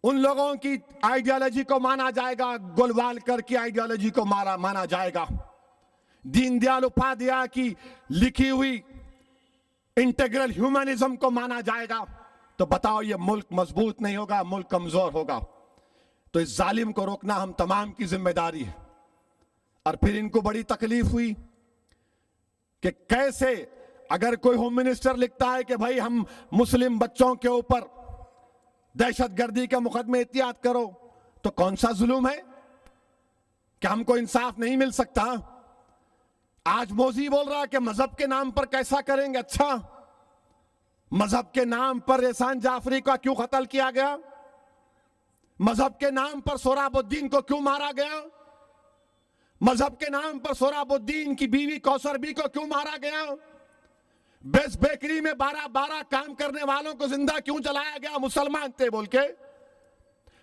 ان لوگوں کی آئیڈیالوجی کو مانا جائے گا، گولوالکر کی آئیڈیالوجی کو مانا جائے گا، دین دیال اپادھیائے کی لکھی ہوئی انٹیگرل ہیومنزم کو مانا جائے گا، تو بتاؤ یہ ملک مضبوط نہیں ہوگا، ملک کمزور ہوگا. تو اس ظالم کو روکنا ہم تمام کی ذمہ داری ہے. اور پھر ان کو بڑی تکلیف ہوئی کہ کیسے اگر کوئی ہوم منسٹر لکھتا ہے کہ بھائی ہم مسلم بچوں کے اوپر دہشت گردی کا مقدمے احتیاط کرو، تو کون سا ظلم ہے کہ ہم کو انصاف نہیں مل سکتا؟ آج موزی بول رہا کہ مذہب کے نام پر کیسا کریں گے. اچھا، مذہب کے نام پر احسان جعفری کا کیوں قتل کیا گیا؟ مذہب کے نام پر سہراب الدین کو کیوں مارا گیا؟ مذہب کے نام پر سہراب الدین کی بیوی کوثر بی کو کیوں مارا گیا؟ بیس بیکری میں 12 کام کرنے والوں کو زندہ کیوں جلایا گیا مسلمان تھے بول کے؟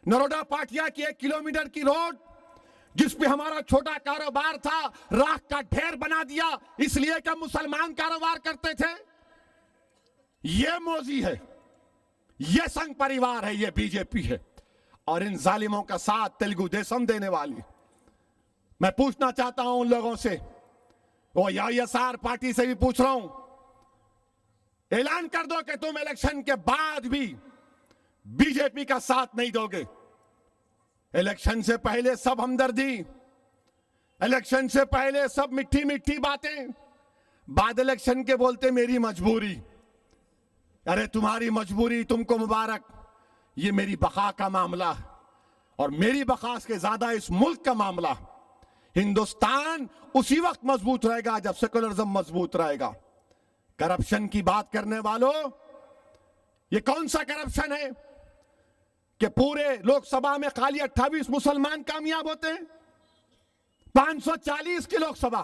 نروڈا پاٹیا کی 1 کلومیٹر کی روڈ جس پہ ہمارا چھوٹا کاروبار تھا، راکھ کا ڈھیر بنا دیا اس لیے کہ مسلمان کاروبار کرتے تھے. یہ موزی ہے، یہ سنگ پریوار ہے، یہ بی جے پی ہے، اور ان ظالموں کا ساتھ تیلگو دیسم دینے والی. میں پوچھنا چاہتا ہوں ان لوگوں سے، وہ ISR پارٹی سے بھی پوچھ رہا ہوں، اعلان کر دو کہ تم الیکشن کے بعد بھی بی جے پی کا ساتھ نہیں دو گے. الیکشن سے پہلے سب ہمدردی، الیکشن سے پہلے سب مٹھی مٹھی باتیں، بعد الیکشن کے بولتے میری مجبوری. ارے تمہاری مجبوری تم کو مبارک، یہ میری بقا کا معاملہ اور میری بقا کے زیادہ اس ملک کا معاملہ. ہندوستان اسی وقت مضبوط رہے گا جب سیکولرزم مضبوط رہے گا. کرپشن کی بات کرنے والوں، یہ کون سا کرپشن ہے کہ پورے لوک سبھا میں خالی 28 مسلمان کامیاب ہوتے ہیں؟ 540 کی لوک سبھا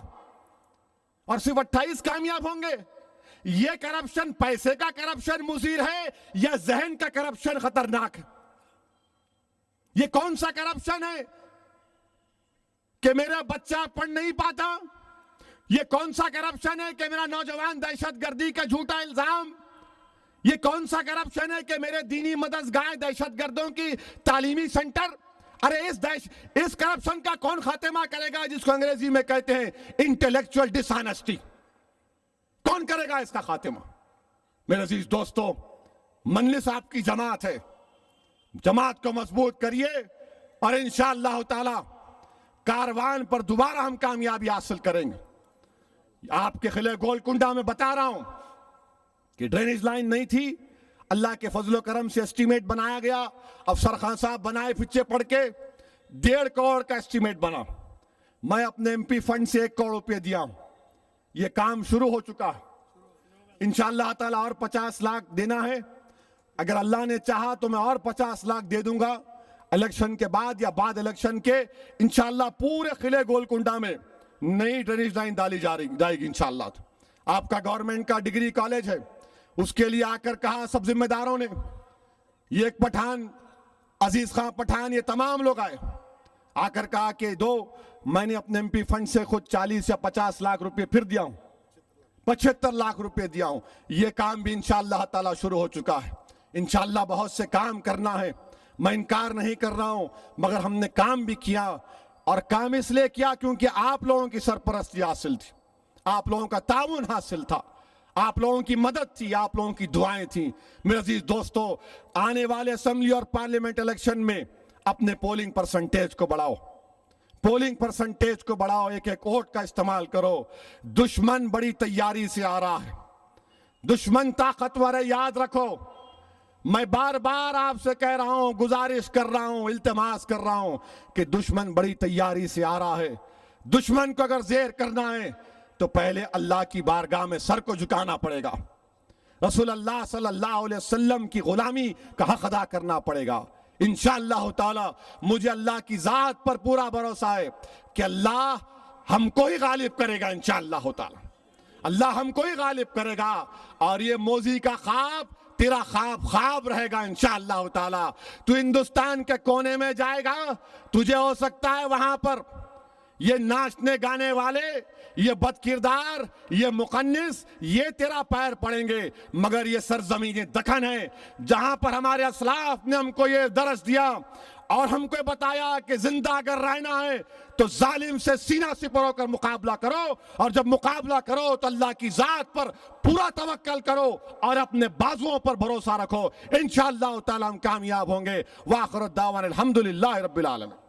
اور صرف 28 کامیاب ہوں گے. یہ کرپشن پیسے کا کرپشن مضر ہے یا ذہن کا کرپشن خطرناک ہے؟ یہ کون سا کرپشن ہے کہ میرا بچہ پڑھ نہیں پاتا؟ یہ کون سا کرپشن ہے کہ میرا نوجوان دہشت گردی کا جھوٹا الزام؟ یہ کون سا کرپشن ہے کہ میرے دینی مدرسگاہیں دہشت گردوں کی تعلیمی سنٹر؟ ارے اس کرپشن کا کون خاتمہ کرے گا جس کو انگریزی میں کہتے ہیں انٹلیکچوئل ڈس آنیسٹی؟ کون کرے گا اس کا خاتمہ؟ میرے عزیز دوستو، مجلس آپ کی جماعت ہے، جماعت کو مضبوط کریے اور انشاءاللہ تعالی کاروان پر دوبارہ ہم کامیابی حاصل کریں گے۔ آپ کے خلے گولکنڈا میں بتا رہا ہوں کہ ڈرینیج لائن نہیں تھی، اللہ کے فضل و کرم سے اسٹیمیٹ بنایا گیا، افسر خان صاحب بنائے پھچے پڑھ کے 1.5 کروڑ کا اسٹیمیٹ بنا، میں اپنے ایم پی فنڈ سے 1 کروڑ روپے دیا ہوں، یہ کام شروع ہو چکا ہے، انشاءاللہ تعالی اور 50 لاکھ دینا ہے، اگر اللہ نے چاہا تو میں اور 50 لاکھ دے دوں گا الیکشن کے بعد یا بعد الیکشن کے، انشاءاللہ پورے قلعے گولکنڈا میں نئی ڈرینیج لائن ڈالی جائے گی انشاءاللہ۔ آپ کا گورنمنٹ کا ڈگری کالج ہے، اس کے لیے آ کر کہا سب ذمہ داروں نے، یہ ایک پٹھان، عزیز خان پٹھان، یہ تمام لوگ آئے، آ کر کہا کہ میں نے اپنے ایم پی فنڈ سے خود 40 یا 50 لاکھ روپے پھر دیا ہوں، 75 لاکھ روپے دیا ہوں، یہ کام بھی انشاءاللہ تعالی شروع ہو چکا ہے۔ انشاءاللہ بہت سے کام کرنا ہے، میں انکار نہیں کر رہا ہوں، مگر ہم نے کام بھی کیا، اور کام اس لیے کیا کیونکہ آپ لوگوں کی سرپرستی حاصل تھی، آپ لوگوں کا تعاون حاصل تھا، آپ لوگوں کی مدد تھی، آپ لوگوں کی دعائیں تھیں۔ میرے عزیز دوستو، آنے والے اسمبلی اور پارلیمنٹ الیکشن میں اپنے پولنگ پرسنٹیج کو بڑھاؤ، پولنگ پرسنٹیج کو بڑھاؤ، ایک ووٹ کا استعمال کرو۔ دشمن بڑی تیاری سے آ رہا ہے، دشمن طاقتور ہے، یاد رکھو۔ میں بار بار آپ سے کہہ رہا ہوں، گزارش کر رہا ہوں، التماس کر رہا ہوں کہ دشمن بڑی تیاری سے آ رہا ہے۔ دشمن کو اگر زیر کرنا ہے تو پہلے اللہ کی بارگاہ میں سر کو جھکانا پڑے گا، رسول اللہ صلی اللہ علیہ وسلم کی غلامی کا حق ادا کرنا پڑے گا۔ انشاءاللہ تعالی مجھے اللہ کی ذات پر پورا بھروسہ ہے کہ اللہ ہم کو ہی غالب کرے گا، انشاءاللہ تعالی اللہ ہم کو ہی غالب کرے گا، اور یہ موذی کا خواب تیرا خواب رہے گا انشاءاللہ تعالی۔ تو ہندوستان کے کونے میں جائے گا، تجھے ہو سکتا ہے وہاں پر یہ ناچنے گانے والے، یہ بد کردار، یہ مقنص، یہ تیرا پیر پڑیں گے، مگر یہ سرزمین دکن ہے جہاں پر ہمارے اسلاف نے ہم کو یہ درس دیا اور ہم کو بتایا کہ زندہ اگر رہنا ہے تو ظالم سے سینہ سپر ہو کر مقابلہ کرو، اور جب مقابلہ کرو تو اللہ کی ذات پر پورا توکل کرو اور اپنے بازوؤں پر بھروسہ رکھو، انشاءاللہ تعالی ہم کامیاب ہوں گے۔ وآخر الدعوانا الحمدللہ رب العالمین۔